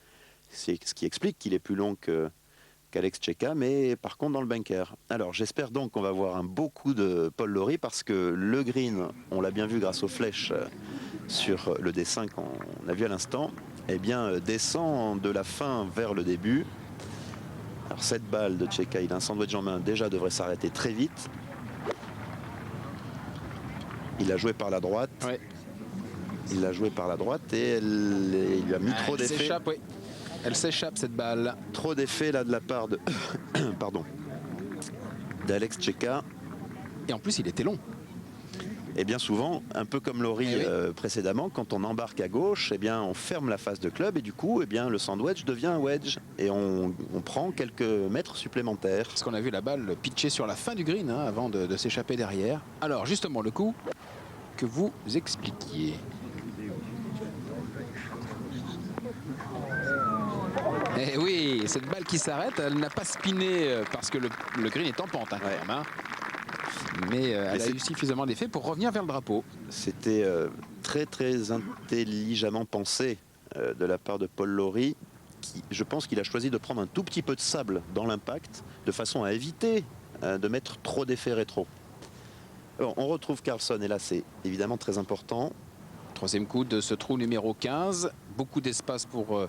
C'est ce qui explique qu'il est plus long qu'Alex Čeka, mais par contre dans le bunker. Alors j'espère donc qu'on va voir un beau coup de Paul Laurie parce que le green, on l'a bien vu grâce aux flèches sur le dessin qu'on a vu à l'instant, eh bien descend de la fin vers le début. Alors cette balle de Čeka, il a un sandwich en main, déjà devrait s'arrêter très vite. Il a joué par la droite. Ouais. Il a joué par la droite et il lui a mis trop d'effet. Oui. Elle s'échappe cette balle. Trop d'effet là de la part de d'Alex Čeka. Et en plus il était long. Et bien souvent, un peu comme Laurie précédemment, quand on embarque à gauche, eh bien on ferme la face de club et du coup eh bien le sandwich devient un wedge et on prend quelques mètres supplémentaires. Parce qu'on a vu la balle pitcher sur la fin du green avant de s'échapper derrière. Alors justement le coup que vous expliquiez. Et oui, cette balle qui s'arrête, elle n'a pas spiné parce que le green est en pente quand même. Mais elle a eu suffisamment d'effet pour revenir vers le drapeau. C'était très très intelligemment pensé de la part de Paul Laurie. Je pense qu'il a choisi de prendre un tout petit peu de sable dans l'impact de façon à éviter de mettre trop d'effets rétro. Alors, on retrouve Carlson et là c'est évidemment très important. Troisième coup de ce trou numéro 15. Beaucoup d'espace pour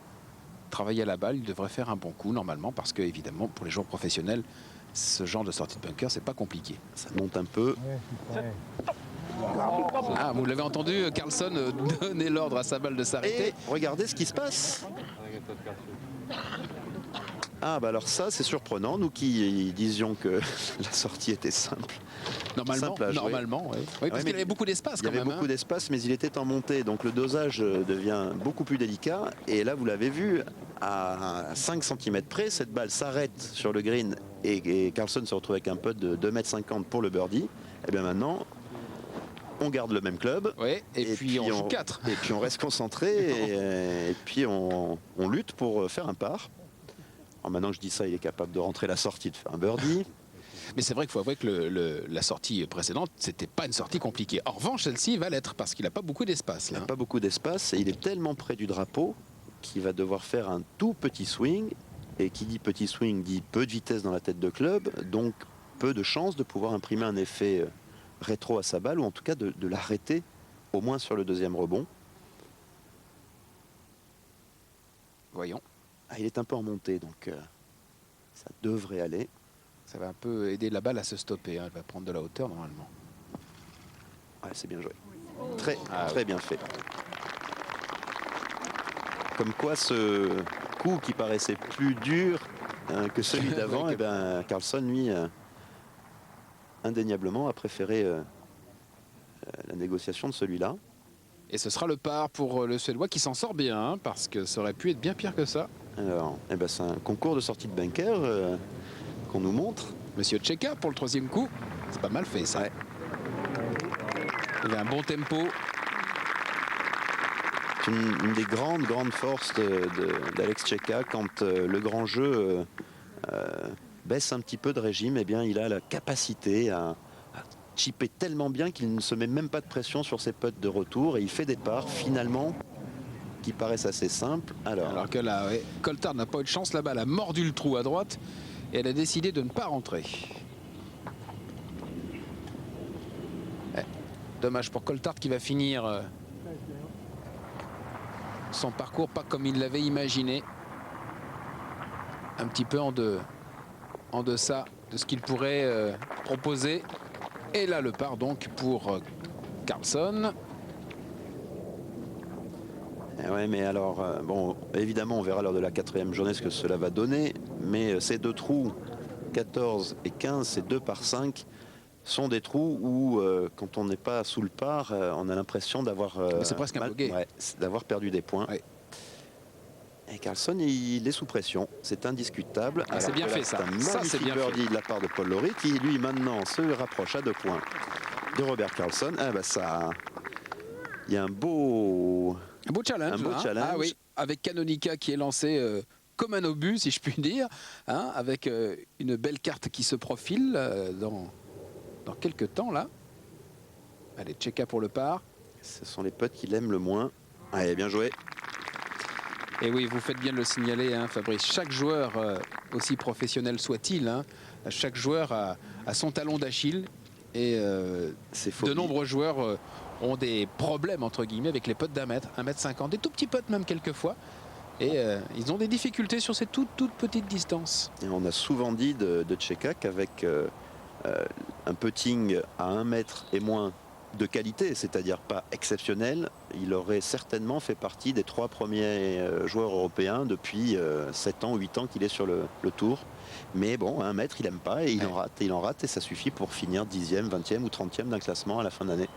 travailler à la balle. Il devrait faire un bon coup normalement parce que évidemment pour les joueurs professionnels, ce genre de sortie de bunker, c'est pas compliqué. Ça monte un peu. Ah, vous l'avez entendu, Carlson donner l'ordre à sa balle de s'arrêter. Et regardez ce qui se passe. Ah bah alors ça c'est surprenant, nous qui disions que la sortie était simple. Normalement, oui. Oui, parce qu'il y avait beaucoup d'espace quand même. Il y avait beaucoup d'espace, mais il était en montée, donc le dosage devient beaucoup plus délicat. Et là, vous l'avez vu, à 5 cm près, cette balle s'arrête sur le green et Carlson se retrouve avec un putt de 2,50 m pour le birdie. Et bien maintenant, on garde le même club. Oui, et puis on joue 4. Et puis on reste concentré et puis on lutte pour faire un par. Alors maintenant que je dis ça, il est capable de rentrer la sortie, de faire un birdie. Mais c'est vrai qu'il faut avouer que la sortie précédente, c'était pas une sortie compliquée. En revanche, celle-ci va l'être parce qu'il n'a pas beaucoup d'espace. Il n'a pas beaucoup d'espace et il est tellement près du drapeau qu'il va devoir faire un tout petit swing. Et qui dit petit swing dit peu de vitesse dans la tête de club, donc peu de chance de pouvoir imprimer un effet rétro à sa balle ou en tout cas de l'arrêter au moins sur le deuxième rebond. Voyons. Ah, il est un peu en montée, donc ça devrait aller. Ça va un peu aider la balle à se stopper. Elle va prendre de la hauteur normalement. Ouais, c'est bien joué. Très bien fait. Comme quoi ce coup qui paraissait plus dur que celui d'avant, et ben Carlson lui indéniablement a préféré la négociation de celui-là. Et ce sera le par pour le Suédois qui s'en sort bien, parce que ça aurait pu être bien pire que ça. Alors, eh ben, c'est un concours de sortie de bunker qu'on nous montre. Monsieur Čeka pour le troisième coup. C'est pas mal fait ça. Ouais. Il a un bon tempo. C'est une des grandes forces d'Alex Čeka quand le grand jeu baisse un petit peu de régime, eh bien il a la capacité à chipper tellement bien qu'il ne se met même pas de pression sur ses putts de retour et il fait des parts finalement qui paraissent assez simples. Alors que là, Coulthard n'a pas eu de chance, la balle a mordu le trou à droite et elle a décidé de ne pas rentrer. Dommage pour Coulthard qui va finir son parcours pas comme il l'avait imaginé. Un petit peu en deçà de ce qu'il pourrait proposer. Et là le par donc pour Carlson. Ouais, mais alors, bon, évidemment, on verra lors de la 4e journée ce que cela va donner. Mais ces deux trous, 14 et 15, ces 2 par 5, sont des trous où, quand on n'est pas sous le par, on a l'impression d'avoir c'est presque un bogey. d'avoir perdu des points. Ouais. Et Carlson, il est sous pression, c'est indiscutable. Ah, c'est Alors bien que là, fait, ça. C'est un Ça, c'est magnifique bien birdie fait. de la part de Paul Lawrie qui, lui, maintenant, se rapproche à 2 points de Robert Carlson. Ah bah ça, il y a un beau challenge. Un beau hein. challenge. Ah oui, avec Canonica qui est lancé comme un obus, si je puis dire, hein, avec une belle carte qui se profile dans quelques temps, là. Allez, Cheika pour le par. Ce sont les potes qui l'aiment le moins. Allez, bien joué. Et oui, vous faites bien de le signaler, hein, Fabrice. Chaque joueur, aussi professionnel soit-il, hein, chaque joueur a son talon d'Achille. Et C'est de faux. nombreux joueurs ont des problèmes, entre guillemets, avec les potes d'un mètre, 1,50 m, des tout petits potes même quelquefois. Et ils ont des difficultés sur ces toutes petites distances. Et on a souvent dit de Cheika qu'avec un putting à 1 mètre et moins de qualité, c'est-à-dire pas exceptionnel, il aurait certainement fait partie des 3 premiers joueurs européens depuis 7 ans ou 8 ans qu'il est sur le tour. Mais bon, à 1 mètre, il n'aime pas et il en rate et ça suffit pour finir 10e, 20e ou 30e d'un classement à la fin d'année.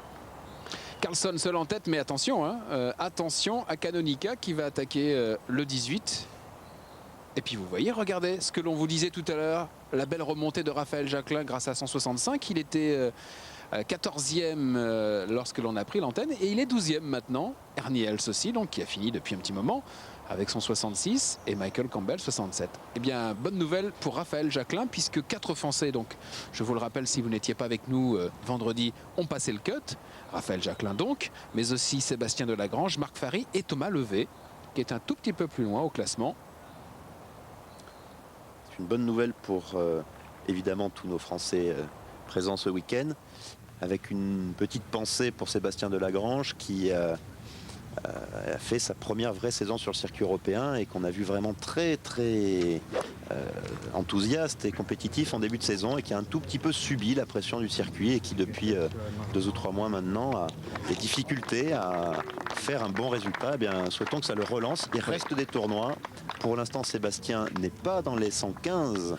Carlson seul en tête, mais attention, hein, attention à Canonica qui va attaquer le 18. Et puis vous voyez, regardez ce que l'on vous disait tout à l'heure, la belle remontée de Raphaël Jacquelin grâce à 165. Il était 14e lorsque l'on a pris l'antenne et il est 12e maintenant. Ernie Els aussi, donc qui a fini depuis un petit moment avec son 66 et Michael Campbell 67. Eh bien, bonne nouvelle pour Raphaël Jacquelin puisque 4 Français, donc je vous le rappelle si vous n'étiez pas avec nous vendredi, ont passé le cut. Raphaël Jacquelin donc, mais aussi Sébastien Delagrange, Marc Fary et Thomas Levé qui est un tout petit peu plus loin au classement. C'est une bonne nouvelle pour évidemment tous nos Français présents ce week-end, avec une petite pensée pour Sébastien Delagrange qui a fait sa première vraie saison sur le circuit européen et qu'on a vu vraiment très enthousiaste et compétitif en début de saison et qui a un tout petit peu subi la pression du circuit et qui depuis 2 ou 3 mois maintenant a des difficultés à faire un bon résultat. Eh bien, souhaitons que ça le relance. Il reste des tournois. Pour l'instant, Sébastien n'est pas dans les 115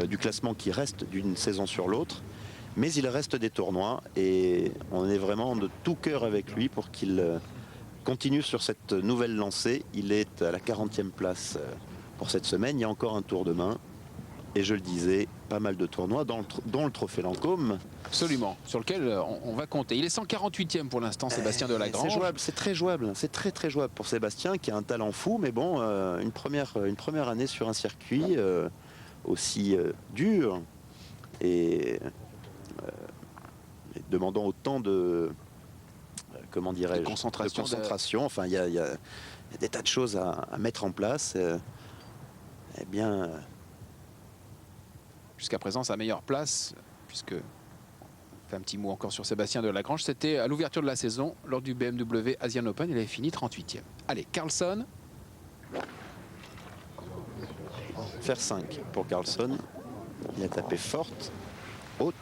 du classement qui reste d'une saison sur l'autre. Mais il reste des tournois et on est vraiment de tout cœur avec lui pour qu'il continue sur cette nouvelle lancée. Il est à la 40e place pour cette semaine. Il y a encore un tour demain. Et je le disais, pas mal de tournois, dont le Trophée Lancôme. Absolument, sur lequel on va compter. Il est 148e pour l'instant, Sébastien Delagrange. C'est jouable, c'est très jouable. C'est très jouable pour Sébastien qui a un talent fou. Mais bon, une première année sur un circuit aussi dur et demandant autant de comment dirais-je, concentration. Enfin, il y a des tas de choses à mettre en place. Eh bien, jusqu'à présent, sa meilleure place, puisque on fait un petit mot encore sur Sébastien Delagrange, c'était à l'ouverture de la saison lors du BMW Asian Open. Il avait fini 38e. Allez, Carlson. Fer 5 pour Carlson. Il a tapé forte, haute.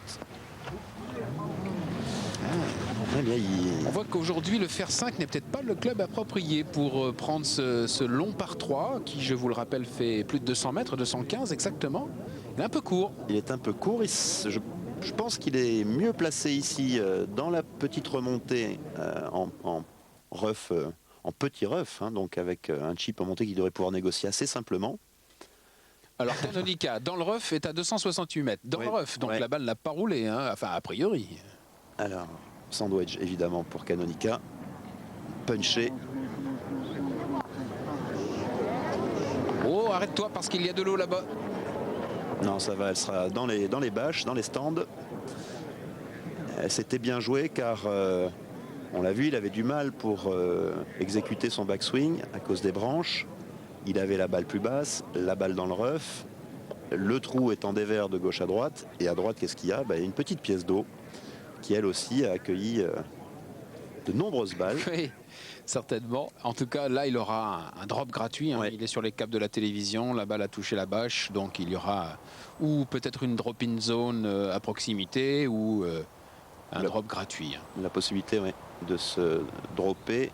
Eh bien, On voit qu'aujourd'hui, le fer 5 n'est peut-être pas le club approprié pour prendre ce long par 3 qui, je vous le rappelle, fait plus de 200 mètres, 215 exactement. Il est un peu court. Il est un peu court. Je pense qu'il est mieux placé ici dans la petite remontée en rough, en petit rough, hein, donc avec un chip en montée qu'il devrait pouvoir négocier assez simplement. Alors Canonica, dans le rough, est à 268 mètres. Dans le rough, donc la balle n'a pas roulé, hein, enfin a priori. Alors, sandwich évidemment pour Canonica. Punché. Oh, arrête-toi parce qu'il y a de l'eau là-bas. Non, ça va, elle sera dans les bâches, dans les stands. C'était bien joué car on l'a vu, il avait du mal pour exécuter son backswing à cause des branches. Il avait la balle plus basse, la balle dans le rough. Le trou est en dévers de gauche à droite. Et à droite, qu'est-ce qu'il y a? Une petite pièce d'eau qui, elle aussi, a accueilli de nombreuses balles. Oui, certainement. En tout cas, là, il aura un drop gratuit. Hein. Il est sur les câbles de la télévision. La balle a touché la bâche. Donc, il y aura ou peut-être une drop-in zone à proximité ou un drop gratuit. La possibilité de se dropper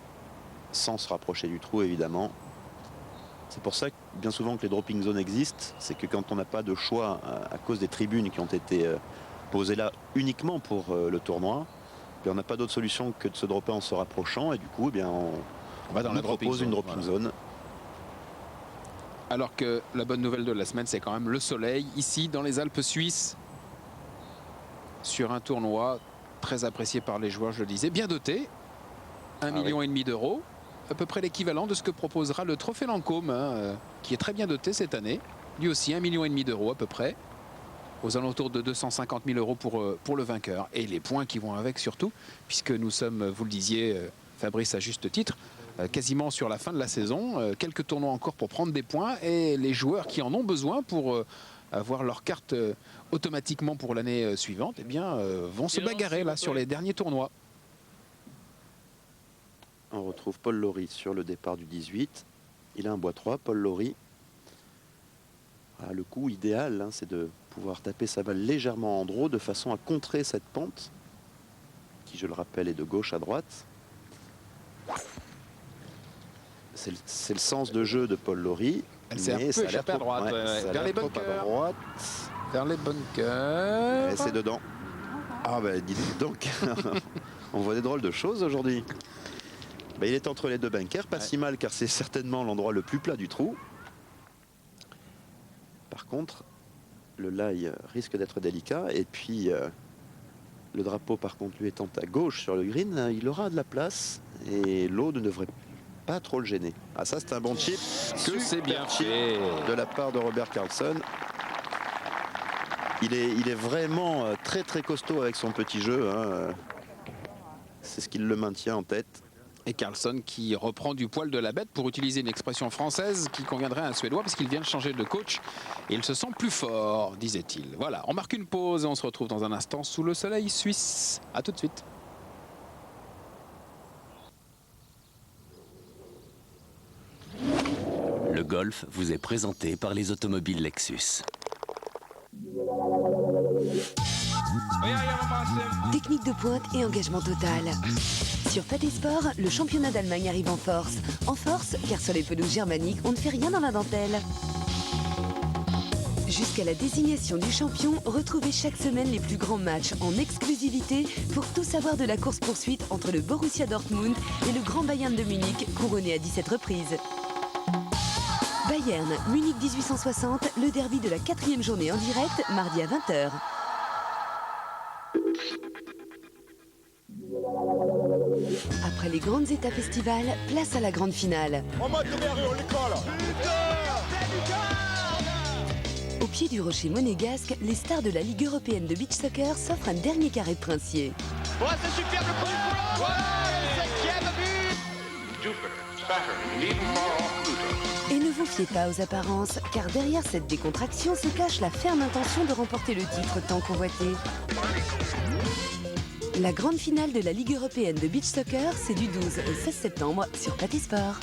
sans se rapprocher du trou évidemment. C'est pour ça que bien souvent que les dropping zones existent, c'est que quand on n'a pas de choix à cause des tribunes qui ont été posées là uniquement pour le tournoi, on n'a pas d'autre solution que de se dropper en se rapprochant et du coup on va dans la propose une dropping zone. Alors que la bonne nouvelle de la semaine, c'est quand même le soleil ici dans les Alpes suisses sur un tournoi très apprécié par les joueurs, je le disais, bien doté, 1,5 million d'euros, à peu près l'équivalent de ce que proposera le Trophée Lancôme, qui est très bien doté cette année, lui aussi 1,5 million d'euros à peu près, aux alentours de 250 000 euros pour le vainqueur, et les points qui vont avec surtout, puisque nous sommes, vous le disiez Fabrice à juste titre, quasiment sur la fin de la saison, quelques tournois encore pour prendre des points, et les joueurs qui en ont besoin pour avoir leur carte automatiquement pour l'année suivante, eh bien, vont se bagarrer là sur les derniers tournois. On retrouve Paul Lawrie sur le départ du 18. Il a un bois 3, Paul Lawrie. Le coup idéal, c'est de pouvoir taper sa balle légèrement en draw de façon à contrer cette pente, qui, je le rappelle, est de gauche à droite. C'est le sens de jeu de Paul Lawrie. Elle s'est un peu échappée à droite, vers les bunkers. Vers les bunkers. Et c'est dedans. Ah ben dites donc, on voit des drôles de choses aujourd'hui. Il est entre les deux bunkers, pas si mal car c'est certainement l'endroit le plus plat du trou. Par contre, le lie risque d'être délicat et puis le drapeau par contre lui étant à gauche sur le green, il aura de la place et l'eau ne devrait pas trop le gêner. Ah ça c'est un bon chip, que c'est bien chip fait de la part de Robert Karlsson. Il est vraiment très très costaud avec son petit jeu. C'est ce qui le maintient en tête. Et Karlsson qui reprend du poil de la bête, pour utiliser une expression française qui conviendrait à un Suédois, parce qu'il vient de changer de coach et il se sent plus fort, disait-il. Voilà, on marque une pause et on se retrouve dans un instant sous le soleil suisse. A tout de suite. Le golf vous est présenté par les automobiles Lexus. Technique de pointe et engagement total. Sur Pathé Sport, le championnat d'Allemagne arrive en force. En force, car sur les pelouses germaniques, on ne fait rien dans la dentelle. Jusqu'à la désignation du champion, retrouvez chaque semaine les plus grands matchs en exclusivité pour tout savoir de la course-poursuite entre le Borussia Dortmund et le Grand Bayern de Munich, couronné à 17 reprises. Bayern, Munich 1860, le derby de la 4e journée en direct, mardi à 20h. Après les grandes étapes estivales, place à la grande finale. Au pied du rocher monégasque, les stars de la Ligue européenne de beach soccer s'offrent un dernier carré de princier. Ouais, c'est superbe le coup du Polo. Le 7e but. Et ne vous fiez pas aux apparences, car derrière cette décontraction se cache la ferme intention de remporter le titre tant convoité. La grande finale de la Ligue européenne de beach soccer, c'est du 12 au 16 septembre sur Pathé Sport.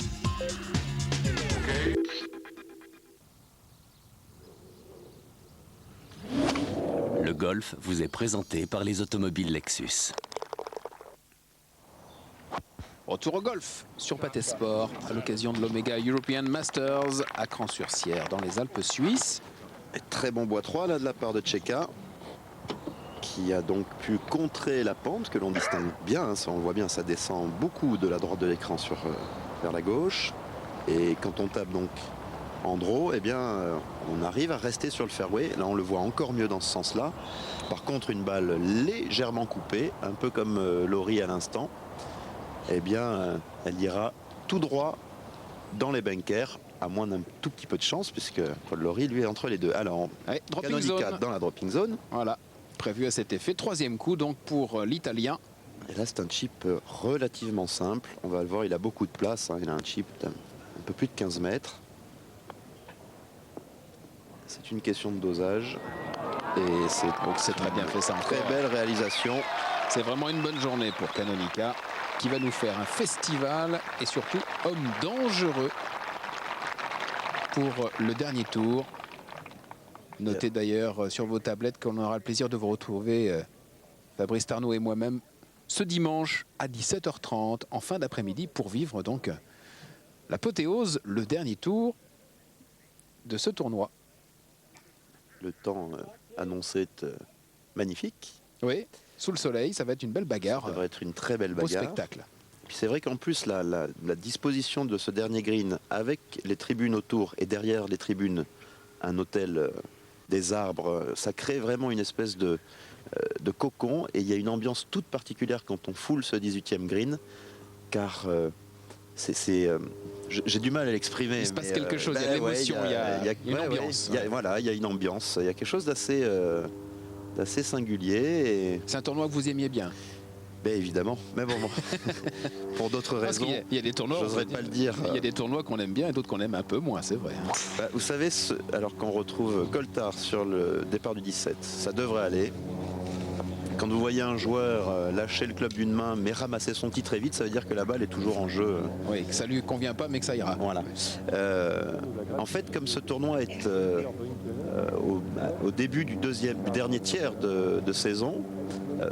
Le golf vous est présenté par les automobiles Lexus. Retour au golf sur Pathé Sport à l'occasion de l'Omega European Masters à Cran-sur-Sierre dans les Alpes suisses. Et très bon bois 3 là de la part de Tcheka, qui a donc pu contrer la pente que l'on distingue bien, ça on le voit bien, ça descend beaucoup de la droite de l'écran vers la gauche, et quand on tape donc en draw, eh bien on arrive à rester sur le fairway. Là on le voit encore mieux dans ce sens là. Par contre une balle légèrement coupée, un peu comme Lawrie à l'instant, eh bien elle ira tout droit dans les bunkers, à moins d'un tout petit peu de chance, puisque Paul Lawrie lui est entre les deux. Alors dropping zone dans la dropping zone. Voilà, prévu à cet effet. 3e coup donc pour l'Italien. Et là c'est un chip relativement simple. On va le voir, il a beaucoup de place. Il a un chip d'un peu plus de 15 mètres. C'est une question de dosage. Et c'est très bien fait ça. Très belle réalisation. C'est vraiment une bonne journée pour Canonica, qui va nous faire un festival et surtout homme dangereux pour le dernier tour. Notez d'ailleurs sur vos tablettes qu'on aura le plaisir de vous retrouver, Fabrice Tarnaud et moi-même, ce dimanche à 17h30 en fin d'après-midi pour vivre donc l'apothéose, le dernier tour de ce tournoi. Le temps annoncé est magnifique. Oui, sous le soleil, ça va être une belle bagarre. Ça devrait être une très belle Beau bagarre. spectacle. Puis c'est vrai qu'en plus, la disposition de ce dernier green, avec les tribunes autour et derrière les tribunes, un hôtel, des arbres, ça crée vraiment une espèce de cocon. Et il y a une ambiance toute particulière quand on foule ce 18e green, car j'ai du mal à l'exprimer. Il se passe quelque chose, il y a de l'émotion, il y a une ambiance. Voilà, il y a une ambiance, il y a quelque chose d'assez singulier. C'est un tournoi que vous aimiez bien. Ben évidemment, mais bon, pour d'autres Parce raisons, qu'il y a des tournois, j'oserais pas le dire. Il y a des tournois qu'on aime bien et d'autres qu'on aime un peu moins, c'est vrai. Bah, vous savez, alors qu'on retrouve Coltart sur le départ du 17, ça devrait aller. Quand vous voyez un joueur lâcher le club d'une main mais ramasser son titre très vite, ça veut dire que la balle est toujours en jeu. Oui, que ça lui convient pas mais que ça ira. Voilà. En fait, comme ce tournoi est au début du dernier tiers de saison,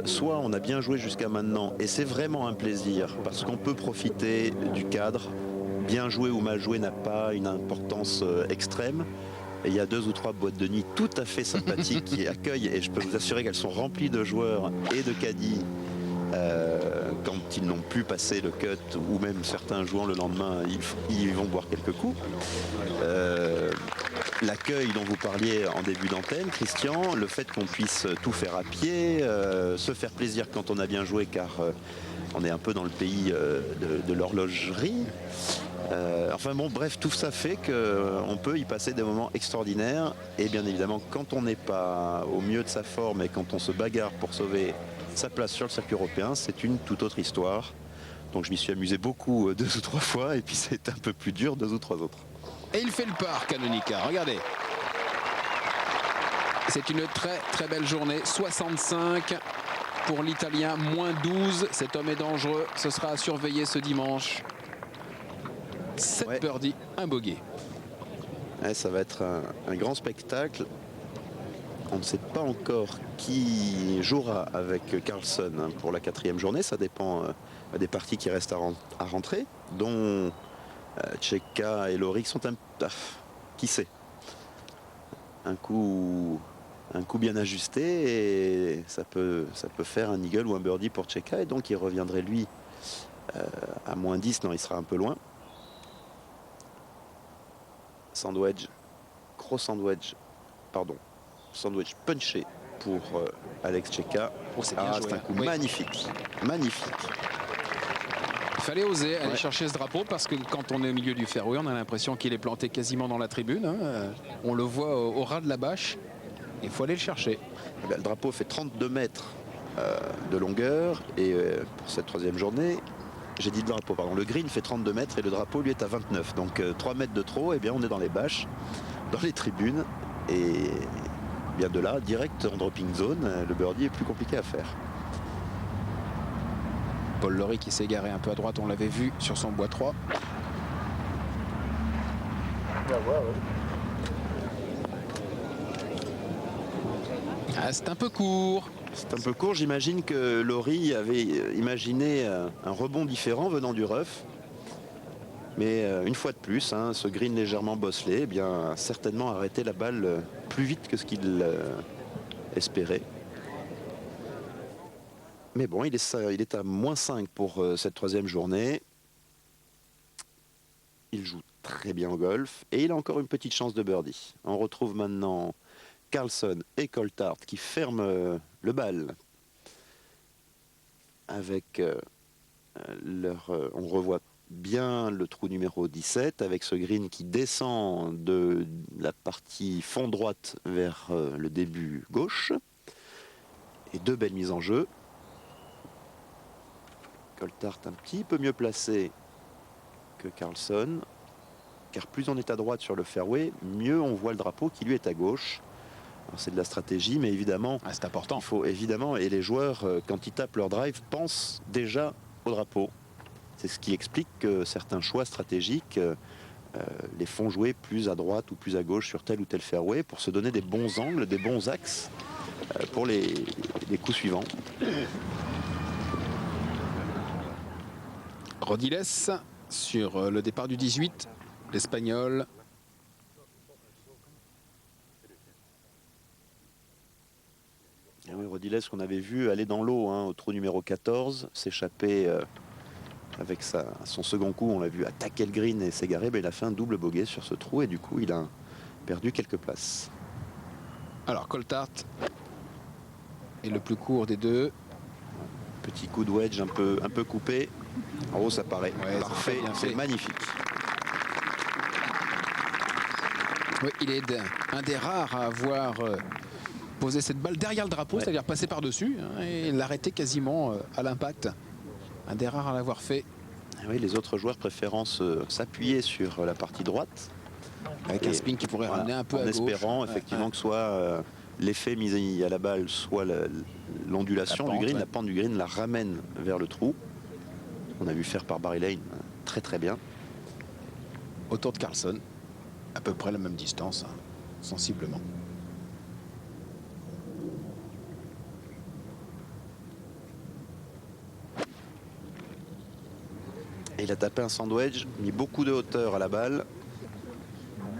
soit on a bien joué jusqu'à maintenant et c'est vraiment un plaisir parce qu'on peut profiter du cadre. Bien joué ou mal joué n'a pas une importance extrême. Et il y a 2 ou 3 boîtes de nuit tout à fait sympathiques qui accueillent, et je peux vous assurer qu'elles sont remplies de joueurs et de caddies quand ils n'ont plus passé le cut, ou même certains jouant le lendemain, ils vont boire quelques coups. L'accueil dont vous parliez en début d'antenne, Christian, le fait qu'on puisse tout faire à pied, se faire plaisir quand on a bien joué, car on est un peu dans le pays de l'horlogerie. Enfin bon, bref, tout ça fait qu'on peut y passer des moments extraordinaires. Et bien évidemment, quand on n'est pas au mieux de sa forme et quand on se bagarre pour sauver sa place sur le circuit européen, c'est une toute autre histoire. Donc je m'y suis amusé beaucoup 2 ou 3 fois, et puis c'est un peu plus dur 2 ou 3 autres. Et il fait le par, Canonica, regardez. C'est une très très belle journée, 65 pour l'Italien, moins 12. Cet homme est dangereux, ce sera à surveiller ce dimanche. 7 birdies, un bogey. Ouais, ça va être un grand spectacle. On ne sait pas encore qui jouera avec Carlsen pour la 4e journée. Ça dépend des parties qui restent à rentrer, dont Čeka et Lorik sont qui sait. Un coup bien ajusté et ça peut faire un eagle ou un birdie pour Čeka, et donc il reviendrait lui à moins 10. Non, il sera un peu loin. Sandwich, sandwich punché pour Alex Čeka. C'est un coup magnifique, magnifique. Il fallait oser aller chercher ce drapeau, parce que quand on est au milieu du fairway, on a l'impression qu'il est planté quasiment dans la tribune. On le voit au ras de la bâche. Il faut aller le chercher. Eh bien, le drapeau fait 32 mètres de longueur, et pour cette 3e journée, j'ai dit le drapeau, pardon, le green fait 32 mètres et le drapeau lui est à 29. Donc 3 mètres de trop, et bien on est dans les bâches, dans les tribunes, et bien de là, direct en dropping zone, le birdie est plus compliqué à faire. Paul Lawrie qui s'est garé un peu à droite, on l'avait vu sur son bois 3. Ah, c'est un peu court. C'est un peu court. J'imagine que Lawrie avait imaginé un rebond différent venant du rough. Mais une fois de plus, ce green légèrement bosselé, eh bien, certainement arrêté la balle plus vite que ce qu'il espérait. Mais bon, il est à moins 5 pour cette 3e journée. Il joue très bien au golf et il a encore une petite chance de birdie. On retrouve maintenant Carlsen et Coltart qui ferment le bal avec on revoit bien le trou numéro 17 avec ce green qui descend de la partie fond droite vers le début gauche, et 2 belles mises en jeu. Coltart un petit peu mieux placé que Carlsen, car plus on est à droite sur le fairway, mieux on voit le drapeau qui lui est à gauche. C'est de la stratégie, mais évidemment, c'est important. Il faut évidemment, et les joueurs, quand ils tapent leur drive, pensent déjà au drapeau. C'est ce qui explique que certains choix stratégiques les font jouer plus à droite ou plus à gauche sur tel ou tel fairway pour se donner des bons angles, des bons axes pour les coups suivants. Rodiles sur le départ du 18, l'Espagnol. Et oui, Rodiles qu'on avait vu aller dans l'eau hein, au trou numéro 14, s'échapper avec son second coup. On l'a vu attaquer le green et s'égarer. Il a fait un double bogey sur ce trou et du coup il a perdu quelques places. Alors Coltart est le plus court des deux. Petit coup de wedge un peu coupé. En haut ça paraît parfait, c'est magnifique. Oui, il est un des rares à avoir posé cette balle derrière le drapeau, c'est-à-dire passer par-dessus hein, et l'arrêter quasiment à l'impact. Un des rares à l'avoir fait. Oui, les autres joueurs préférant s'appuyer sur la partie droite. Avec un spin qui pourrait ramener un peu à gauche. En espérant effectivement que soit l'effet mis à la balle, soit l'ondulation du green, la pente du green la ramène vers le trou. On a vu faire par Barry Lane très très bien. Autour de Carlson, à peu près la même distance, hein, sensiblement. Et il a tapé un sandwich, mis beaucoup de hauteur à la balle.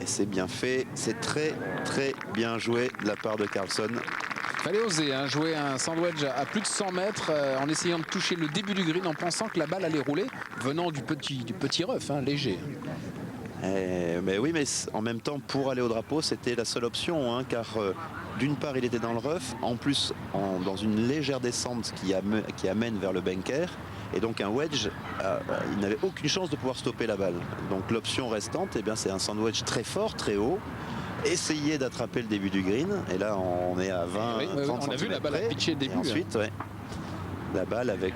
Et c'est bien fait, c'est très très bien joué de la part de Carlson. Fallait oser hein, jouer un sandwich à plus de 100 mètres en essayant de toucher le début du green en pensant que la balle allait rouler, venant du petit rough, hein, léger. Mais oui, mais en même temps, pour aller au drapeau, c'était la seule option, hein, car d'une part, il était dans le rough, en plus, dans une légère descente qui amène vers le bunker. Et donc un wedge, il n'avait aucune chance de pouvoir stopper la balle. Donc l'option restante, eh bien, c'est un sandwich très fort, très haut. Essayer d'attraper le début du green. Et là, on est à 20, oui, 30 on a vu la balle pitcher le début. Et ensuite, la balle avec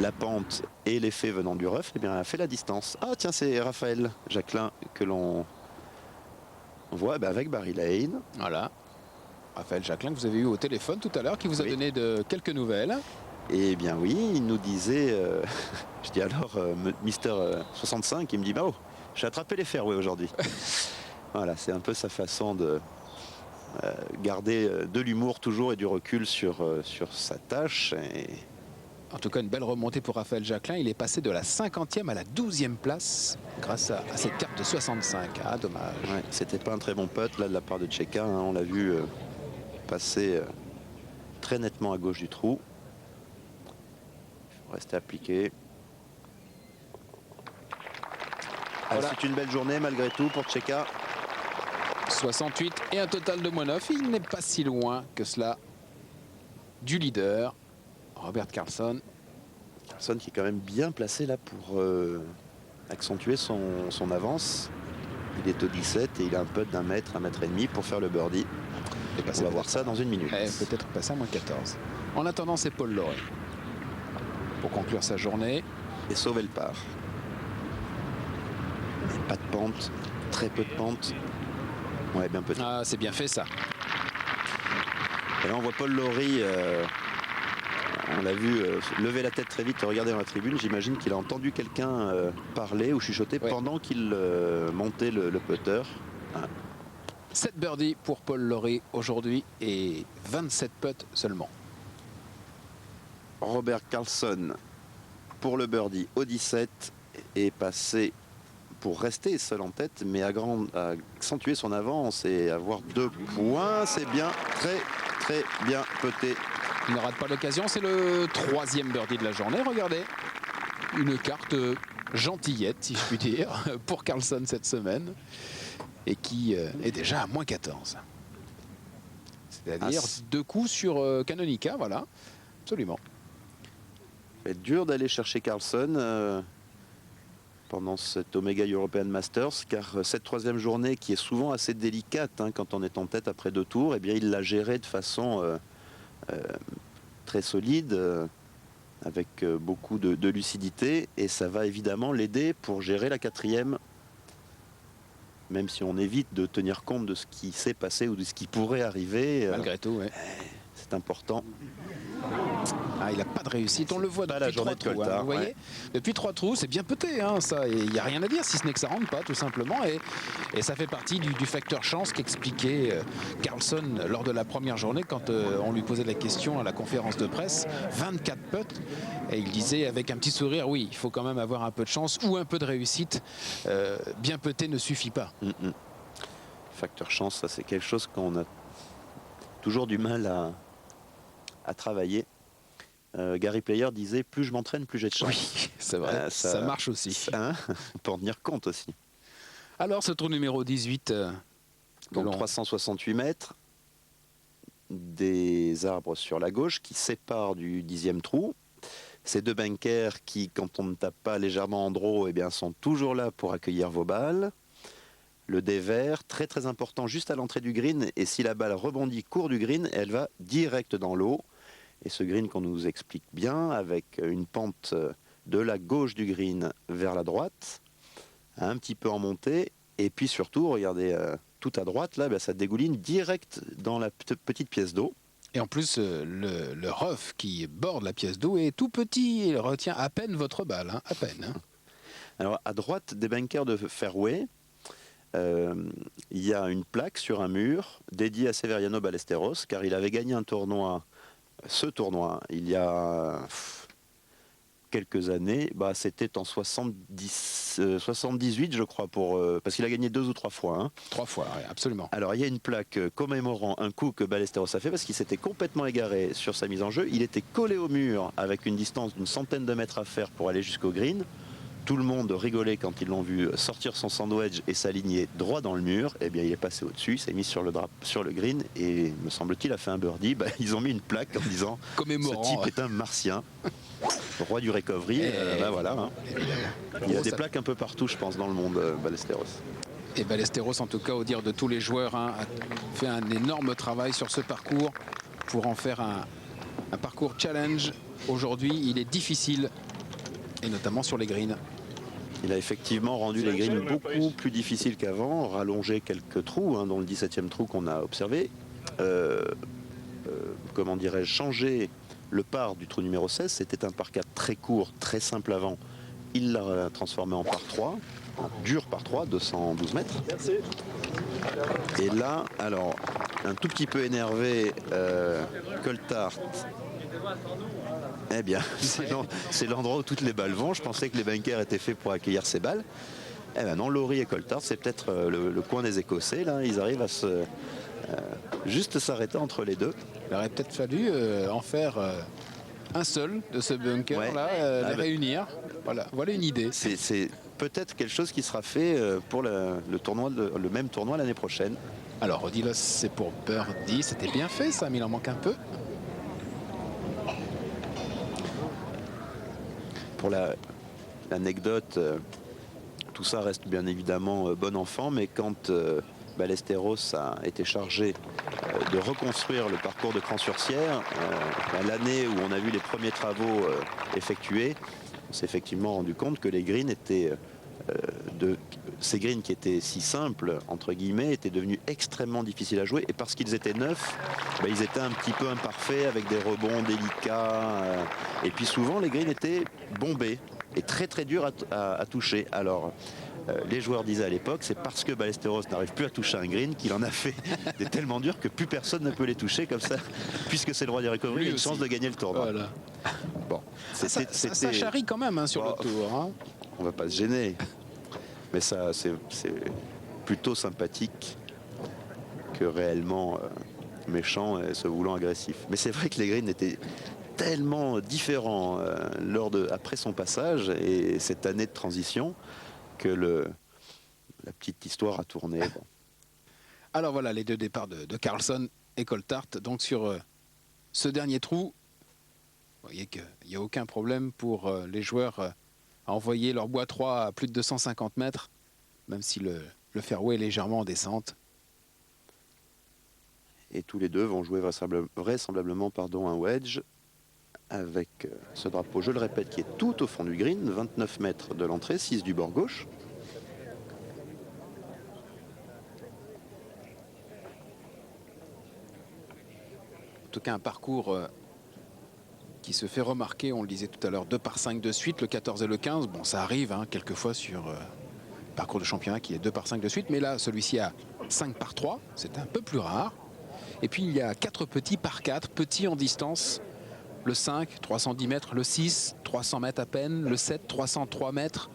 la pente et l'effet venant du rough, eh bien, a fait la distance. Ah tiens, c'est Raphaël Jacquelin que l'on voit avec Barry Lane. Voilà. Raphaël Jacquelin que vous avez eu au téléphone tout à l'heure, qui vous a donné quelques nouvelles. Eh bien oui, il nous disait, je dis alors, Mister 65, il me dit, bah oh, j'ai attrapé les fairways aujourd'hui. Voilà, c'est un peu sa façon de garder de l'humour toujours et du recul sur sa tâche. Et... En tout cas, une belle remontée pour Raphaël Jacquelin. Il est passé de la 50e à la 12e place grâce à cette carte de 65. Ah, dommage. Ouais, c'était pas un très bon putt là de la part de Tcheka. Hein, on l'a vu passer très nettement à gauche du trou. Il faut rester appliqué. Voilà. C'est une belle journée malgré tout pour Tcheka. 68 et un total de moins 9. Il n'est pas si loin que cela du leader, Robert Karlsson. Karlsson qui est quand même bien placé là pour accentuer son avance. Il est au 17 et il a un putt d'1 mètre, 1,5 mètres pour faire le birdie. Et on va voir ça dans une minute. Peut-être passer à moins 14. En attendant, c'est Paul Lawrie pour conclure sa journée. Et sauver le par. Et pas de pente, très peu de pente. Ouais, bien petit. Ah, c'est bien fait ça. Et là, on voit Paul Lawrie, on l'a vu lever la tête très vite, regarder dans la tribune. J'imagine qu'il a entendu quelqu'un parler ou chuchoter pendant qu'il montait le putter. Ah. 7 birdies pour Paul Lawrie aujourd'hui et 27 putts seulement. Robert Karlsson pour le birdie au 17 est passé pour rester seul en tête, mais à accentuer son avance et avoir 2 points. C'est bien, très très bien putté. Il ne rate pas l'occasion, c'est le 3e birdie de la journée. Regardez, une carte gentillette, si je puis dire, pour Karlsson cette semaine, et qui est déjà à moins 14. C'est-à-dire 2 coups sur Canonica, voilà, absolument. Ça va être dur d'aller chercher Karlsson pendant cette Omega European Masters, car cette 3e journée qui est souvent assez délicate hein, quand on est en tête après 2 tours, eh bien il l'a gérée de façon très solide, avec beaucoup de lucidité, et ça va évidemment l'aider pour gérer la 4e, même si on évite de tenir compte de ce qui s'est passé ou de ce qui pourrait arriver. Malgré tout, oui. c'est important. Ah, il n'a pas de réussite, on le voit Pas la depuis journée 3 de trous. Coltart, Vous voyez, ouais. depuis 3 trous, c'est bien pété, hein, ça. Il n'y a rien à dire, si ce n'est que ça rentre pas, tout simplement. Et ça fait partie du facteur chance qu'expliquait Carlson lors de la première journée, quand on lui posait la question à la conférence de presse. 24 putts. Et il disait avec un petit sourire, oui, il faut quand même avoir un peu de chance ou un peu de réussite. Bien pété ne suffit pas. Facteur chance, ça c'est quelque chose qu'on a toujours du mal à travailler. Gary Player disait plus je m'entraîne, plus j'ai de chance. Oui, c'est vrai, ça marche aussi. Hein, on peut en tenir compte aussi. Alors ce trou numéro 18, Donc 368 mètres, des arbres sur la gauche qui séparent du 10e trou. Ces deux bunkers qui, quand on ne tape pas légèrement en draw, eh bien, sont toujours là pour accueillir vos balles. Le dé vert, très très important, juste à l'entrée du green. Et si la balle rebondit court du green, elle va direct dans l'eau. Et ce green qu'on nous explique bien, avec une pente de la gauche du green vers la droite, un petit peu en montée. Et puis surtout, regardez, tout à droite, là, ça dégouline direct dans la petite pièce d'eau. Et en plus, le rough qui borde la pièce d'eau est tout petit. Il retient à peine votre balle, hein, à peine. Hein. Alors, à droite des bunkers de fairway, il y a une plaque sur un mur dédiée à Severiano Ballesteros, car il avait gagné un tournoi, ce tournoi, il y a quelques années. C'était en 78, je crois, parce qu'il a gagné 2 ou 3 fois. Hein. 3 fois, oui, absolument. Alors, il y a une plaque commémorant un coup que Ballesteros a fait parce qu'il s'était complètement égaré sur sa mise en jeu. Il était collé au mur avec une distance d'une centaine de mètres à faire pour aller jusqu'au green. Tout le monde rigolait quand ils l'ont vu sortir son sandwich et s'aligner droit dans le mur. Eh bien, il est passé au-dessus, il s'est mis sur le green et, me semble-t-il, a fait un birdie. Ils ont mis une plaque en disant « Commémorant, Ce type est un martien ». Roi du recovery, voilà. Hein. Il y a des plaques un peu partout, je pense, dans le monde, Ballesteros. Et Ballesteros, en tout cas, au dire de tous les joueurs, hein, a fait un énorme travail sur ce parcours pour en faire un parcours challenge. Aujourd'hui, il est difficile, et notamment sur les greens. Il a effectivement rendu les greens beaucoup plus difficiles qu'avant, rallongé quelques trous, dont le 17e trou qu'on a observé. Comment dirais-je, changé le par du trou numéro 16. C'était un par 4 très court, très simple avant. Il l'a transformé en par 3, en dur par 3, 212 mètres. Et là, alors, un tout petit peu énervé, Coltart. Eh bien, c'est l'endroit où toutes les balles vont. Je pensais que les bunkers étaient faits pour accueillir ces balles. Eh bien non, Lowry et Coltart, c'est peut-être le coin des Écossais. Là, ils arrivent à juste s'arrêter entre les deux. Il aurait peut-être fallu en faire un seul de ce bunker-là, les réunir. Voilà une idée. C'est peut-être quelque chose qui sera fait pour le même tournoi l'année prochaine. Alors, Rodilos, c'est pour birdie. C'était bien fait, ça, mais il en manque un peu. Pour l'anecdote, tout ça reste bien évidemment bon enfant, mais quand Ballesteros a été chargé de reconstruire le parcours de Cran-sur-Sierre, l'année où on a vu les premiers travaux effectués, on s'est effectivement rendu compte que les greens étaient ces greens qui étaient si simples entre guillemets étaient devenus extrêmement difficiles à jouer, et parce qu'ils étaient neufs, ils étaient un petit peu imparfaits avec des rebonds délicats, et puis souvent les greens étaient bombés et très très durs à toucher. Alors les joueurs disaient à l'époque, c'est parce que Ballesteros n'arrive plus à toucher un green qu'il en a fait des tellement durs que plus personne ne peut les toucher, comme ça, puisque c'est le roi du recovery, il a une chance de gagner le tournoi. Voilà. Bon, ça charrie quand même sur le tour. Hein. On va pas se gêner, mais ça c'est plutôt sympathique que réellement méchant et se voulant agressif. Mais c'est vrai que les greens étaient tellement différents après son passage et cette année de transition que la petite histoire a tourné. Bon. Alors voilà les deux départs de Carlson et Coltart. Donc sur ce dernier trou, vous voyez qu'il n'y a aucun problème pour les joueurs à envoyer leur bois 3 à plus de 250 mètres, même si le fairway est légèrement en descente. Et tous les deux vont jouer vraisemblablement un wedge avec ce drapeau, je le répète, qui est tout au fond du green, 29 mètres de l'entrée, 6 du bord gauche. tout cas un parcours qui se fait remarquer. On le disait tout à l'heure, 2 par 5 de suite, le 14 et le 15. Bon, ça arrive hein, quelquefois sur parcours de championnat qui est 2 par 5 de suite, mais là celui-ci a 5 par 3, c'est un peu plus rare. Et puis il y a 4 petits par 4, petits en distance. Le 5, 310 mètres, le 6, 300 mètres à peine, le 7, 303 mètres.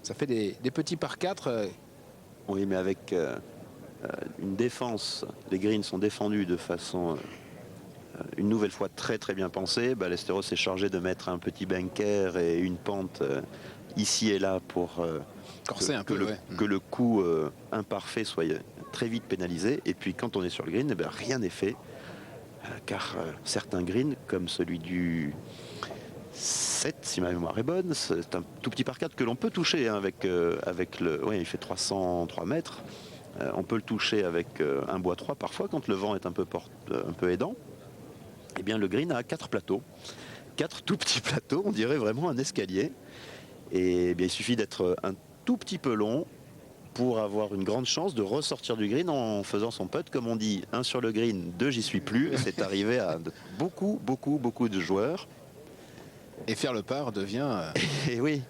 Ça fait des petits par 4. Oui, mais avec une défense, les greens sont défendus de façon une nouvelle fois très très bien pensée. Ballesteros s'est chargé de mettre un petit bunker et une pente ici et là pour corser un peu, que le coup imparfait soit très vite pénalisé. Et puis quand on est sur le green, rien n'est fait. Car certains greens, comme celui du 7, si ma mémoire est bonne, c'est un tout petit par 4 que l'on peut toucher hein, avec le... Oui, il fait 303 mètres. On peut le toucher avec un bois 3 parfois quand le vent est un peu aidant. Eh bien le green a 4 plateaux. 4 tout petits plateaux, on dirait vraiment un escalier. Et eh bien, il suffit d'être un tout petit peu long pour avoir une grande chance de ressortir du green en faisant son putt. Comme on dit, 1 sur le green, 2 j'y suis plus. C'est arrivé à beaucoup de joueurs. Et faire le par devient... Et oui.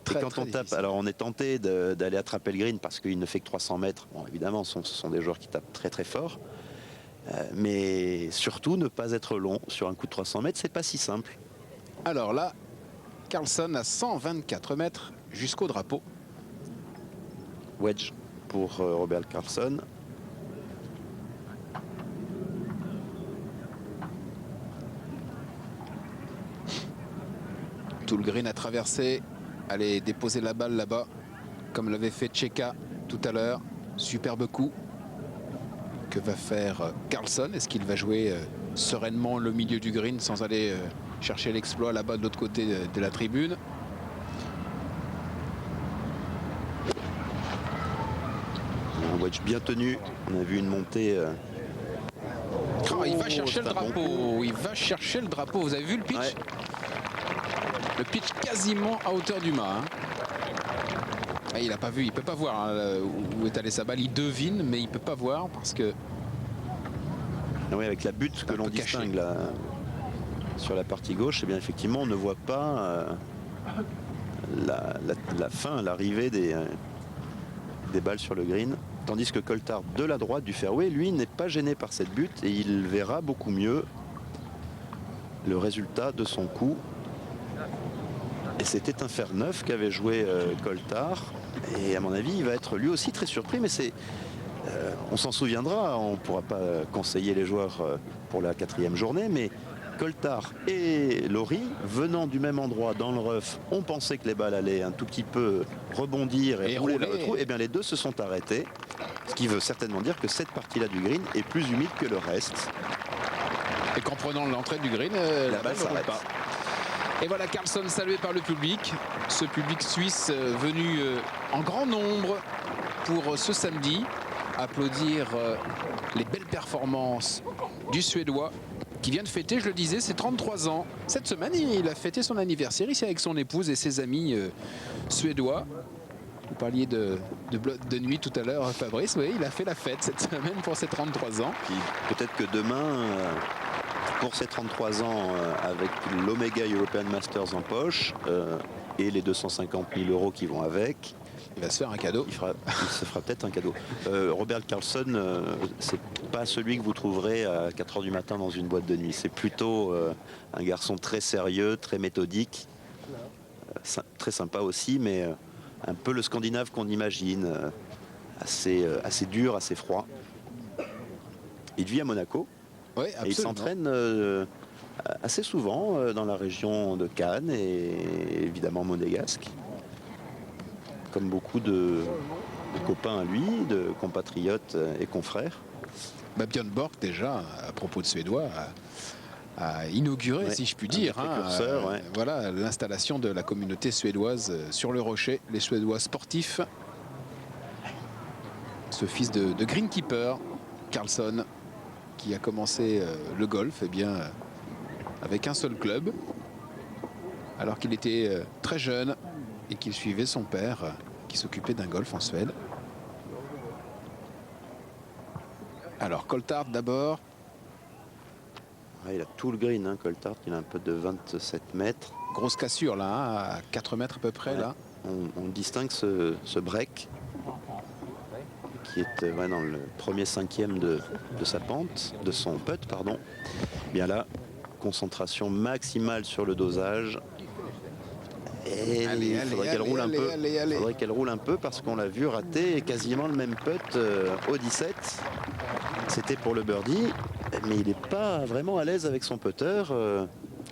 Très, et quand très on tape, difficile. alors on est tenté d'aller attraper le green parce qu'il ne fait que 300 mètres. Bon, évidemment, ce sont des joueurs qui tapent très très fort. Mais surtout, ne pas être long sur un coup de 300 mètres, c'est pas si simple. Alors là, Carlson à 124 mètres jusqu'au drapeau. Wedge pour Robert Karlsson. Tout le green à traverser. Allez déposer la balle là-bas, comme l'avait fait Tcheka tout à l'heure. Superbe coup. Que va faire Carlson? Est-ce qu'il va jouer sereinement le milieu du green sans aller chercher l'exploit là-bas de l'autre côté de la tribune? Un wedge bien tenu. On a vu une montée. Oh, il va chercher le c'est un bon drapeau. coup. Il va chercher le drapeau. Vous avez vu le pitch? Ouais. Le pitch quasiment à hauteur du mât. Hein. Ah, il n'a pas vu, il peut pas voir hein, où est allée sa balle. Il devine, mais il peut pas voir parce que... Ah oui, avec la butte que un l'on peu caché. distingue là, sur la partie gauche, eh bien effectivement on ne voit pas la fin, l'arrivée des balles sur le green. Tandis que Coulthard de la droite du fairway, lui, n'est pas gêné par cette butte et il verra beaucoup mieux le résultat de son coup. Et c'était un fer neuf qu'avait joué Coulthard. Et à mon avis, il va être lui aussi très surpris, mais c'est... on s'en souviendra, on ne pourra pas conseiller les joueurs pour la 4e journée, mais Coulthard et Lowry, venant du même endroit dans le rough, on pensait que les balles allaient un tout petit peu rebondir et rouler vers le trou. Et bien les deux se sont arrêtés, ce qui veut certainement dire que cette partie-là du green est plus humide que le reste. Et qu'en prenant l'entrée du green, la balle ne roule pas. Et voilà Carlson salué par le public. Ce public suisse venu en grand nombre pour ce samedi. Applaudir les belles performances du Suédois qui vient de fêter, je le disais, ses 33 ans. Cette semaine, il a fêté son anniversaire ici avec son épouse et ses amis suédois. Vous parliez de nuit tout à l'heure, Fabrice. Oui, il a fait la fête cette semaine pour ses 33 ans. Puis peut-être que demain, pour ses 33 ans, avec l'Omega European Masters en poche et les 250 000 € qui vont avec, il va se faire un cadeau. Il se fera peut-être un cadeau. Robert Karlsson, c'est pas celui que vous trouverez à 4 h du matin dans une boîte de nuit. C'est plutôt un garçon très sérieux, très méthodique, très sympa aussi, mais un peu le Scandinave qu'on imagine, assez dur, assez froid. Il vit à Monaco. Oui, et il s'entraîne assez souvent dans la région de Cannes et évidemment monégasque. Comme beaucoup de copains à lui, de compatriotes et confrères. Björn Borg, déjà, à propos de Suédois, a inauguré, si je puis dire, voilà, l'installation de la communauté suédoise sur le Rocher, les Suédois sportifs. Ce fils de greenkeeper, Karlsson, qui a commencé le golf avec un seul club, alors qu'il était très jeune et qu'il suivait son père qui s'occupait d'un golf en Suède. Alors Coulthard d'abord, Ouais, il a tout le green, hein, Coulthard, il a un peu de 27 mètres. Grosse cassure là, hein, à 4 mètres à peu près Ouais. là. On distingue ce break qui est dans le premier cinquième de sa pente, de son putt, pardon. Bien là, concentration maximale sur le dosage. Et il faudrait qu'elle roule un peu. Il faudrait qu'elle roule un peu parce qu'on l'a vu rater quasiment le même putt au 17. C'était pour le birdie, mais il n'est pas vraiment à l'aise avec son putter.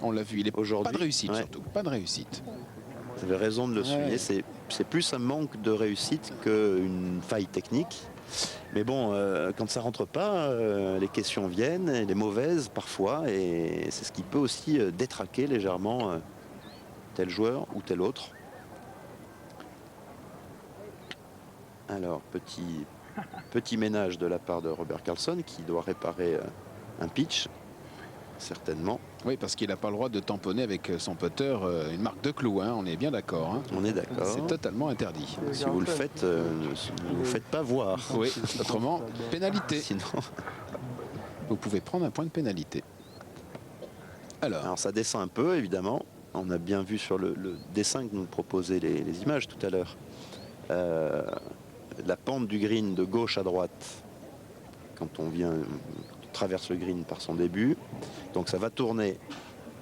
On l'a vu, il est pas Aujourd'hui, de réussite ouais. surtout, pas de réussite. Vous avez raison de le souligner, c'est plus un manque de réussite qu'une faille technique. Mais bon, quand ça rentre pas, les questions viennent, et les mauvaises parfois, et c'est ce qui peut aussi détraquer légèrement tel joueur ou tel autre. Alors, petit ménage de la part de Robert Karlsson qui doit réparer un pitch, certainement. Oui, parce qu'il n'a pas le droit de tamponner avec son putter une marque de clou, hein, on est bien d'accord. Hein. On est d'accord. C'est totalement interdit. Si vous le faites, ne vous faites pas voir. Oui, autrement, pénalité. Sinon... Vous pouvez prendre un point de pénalité. Alors ça descend un peu, évidemment. On a bien vu sur le dessin que nous proposaient les images tout à l'heure. La pente du green de gauche à droite, quand on traverse le green par son début. Donc ça va tourner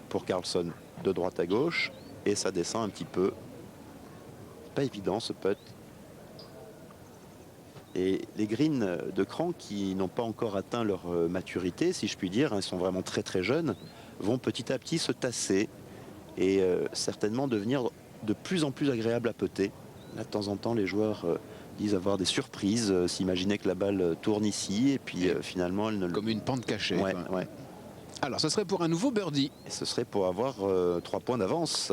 pour Karlsson de droite à gauche. Et ça descend un petit peu. Pas évident ce putt. Et les greens de cran qui n'ont pas encore atteint leur maturité, si je puis dire, ils sont vraiment très très jeunes, vont petit à petit se tasser et certainement devenir de plus en plus agréables à putter. Là, de temps en temps, les joueurs disent avoir des surprises, s'imaginer que la balle tourne ici et puis finalement elle ne... Comme une pente cachée. Ouais, quoi. ouais. Alors, ce serait pour un nouveau birdie. Et ce serait pour avoir 3 points d'avance.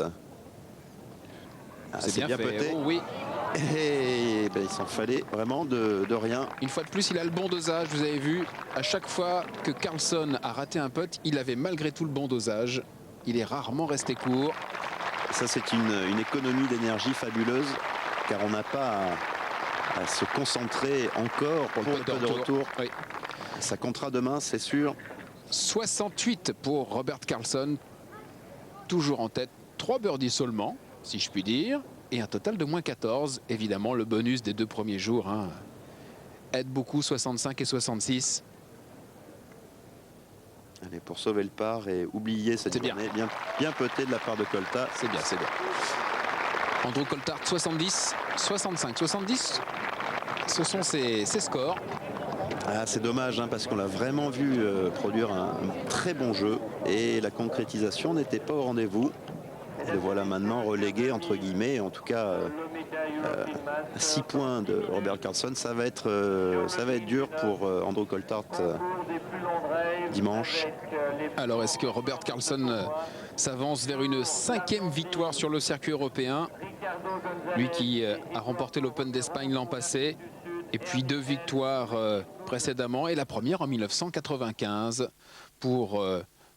Ah, C'est bien fait. puté. Oh, oui. Et ben, il s'en fallait vraiment de rien. Une fois de plus, il a le bon dosage. Vous avez vu, à chaque fois que Karlsson a raté un putt, il avait malgré tout le bon dosage. Il est rarement resté court. Et ça, c'est une économie d'énergie fabuleuse, car on n'a pas à se concentrer encore pour le putt de retour. Oui. Ça comptera demain, c'est sûr. 68 pour Robert Karlsson. Toujours en tête. 3 birdies seulement, si je puis dire. Et un total de moins 14. Évidemment, le bonus des 2 premiers jours hein, aide beaucoup, 65 et 66. Allez, pour sauver le par et oublier cette journée bien petée de la part de Coulthard. C'est bien, c'est bien. Andrew Coulthard, 70, 65, 70. Ce sont ses scores. Ah, c'est dommage hein, parce qu'on l'a vraiment vu produire un très bon jeu et la concrétisation n'était pas au rendez-vous. Et le voilà maintenant relégué entre guillemets, en tout cas 6 points de Robert Karlsson, ça va être dur pour Andrew Coulthard dimanche. Alors est-ce que Robert Karlsson s'avance vers une 5e victoire sur le circuit européen, lui qui a remporté l'Open d'Espagne l'an passé et puis 2 victoires précédemment et la première en 1995 pour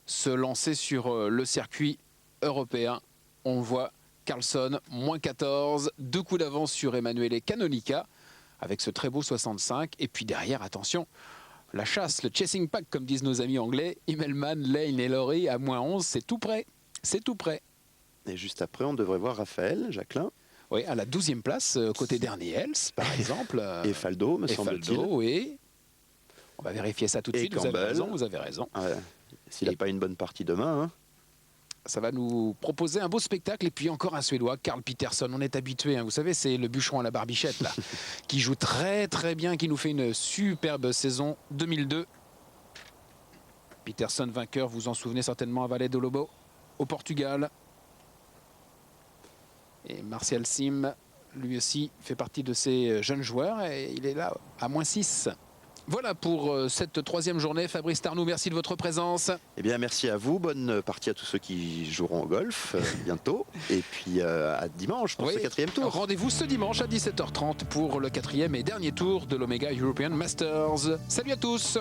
se lancer sur le circuit européen. On voit Karlsson, moins 14, 2 coups d'avance sur Emanuele Canonica avec ce très beau 65. Et puis derrière, attention, la chasse, le chasing pack, comme disent nos amis anglais, Immelman, Lane et Laurie à moins 11, c'est tout près. C'est tout près. Et juste après, on devrait voir Raphaël, Jacquelin. Oui, à la 12e place, côté Derniers par exemple. Et Faldo, me semble-t-il. Oui. On va vérifier ça tout de Et suite. Campbell. Vous avez raison. Ouais. S'il n'a pas une bonne partie demain. Hein. Ça va nous proposer un beau spectacle. Et puis encore un Suédois, Karl Peterson. On est habitué, hein. Vous savez, c'est le bûcheron à la barbichette, là, qui joue très très bien, qui nous fait une superbe saison 2002. Peterson vainqueur, vous en souvenez certainement à Valais de Lobo, au Portugal. Et Martial Sim, lui aussi, fait partie de ces jeunes joueurs. Et il est là à moins 6. Voilà pour cette 3e journée. Fabrice Tarnoux, merci de votre présence. Eh bien, merci à vous. Bonne partie à tous ceux qui joueront au golf bientôt. Et puis à dimanche pour ce 4e tour. Rendez-vous ce dimanche à 17h30 pour le 4e et dernier tour de l'Omega European Masters. Salut à tous.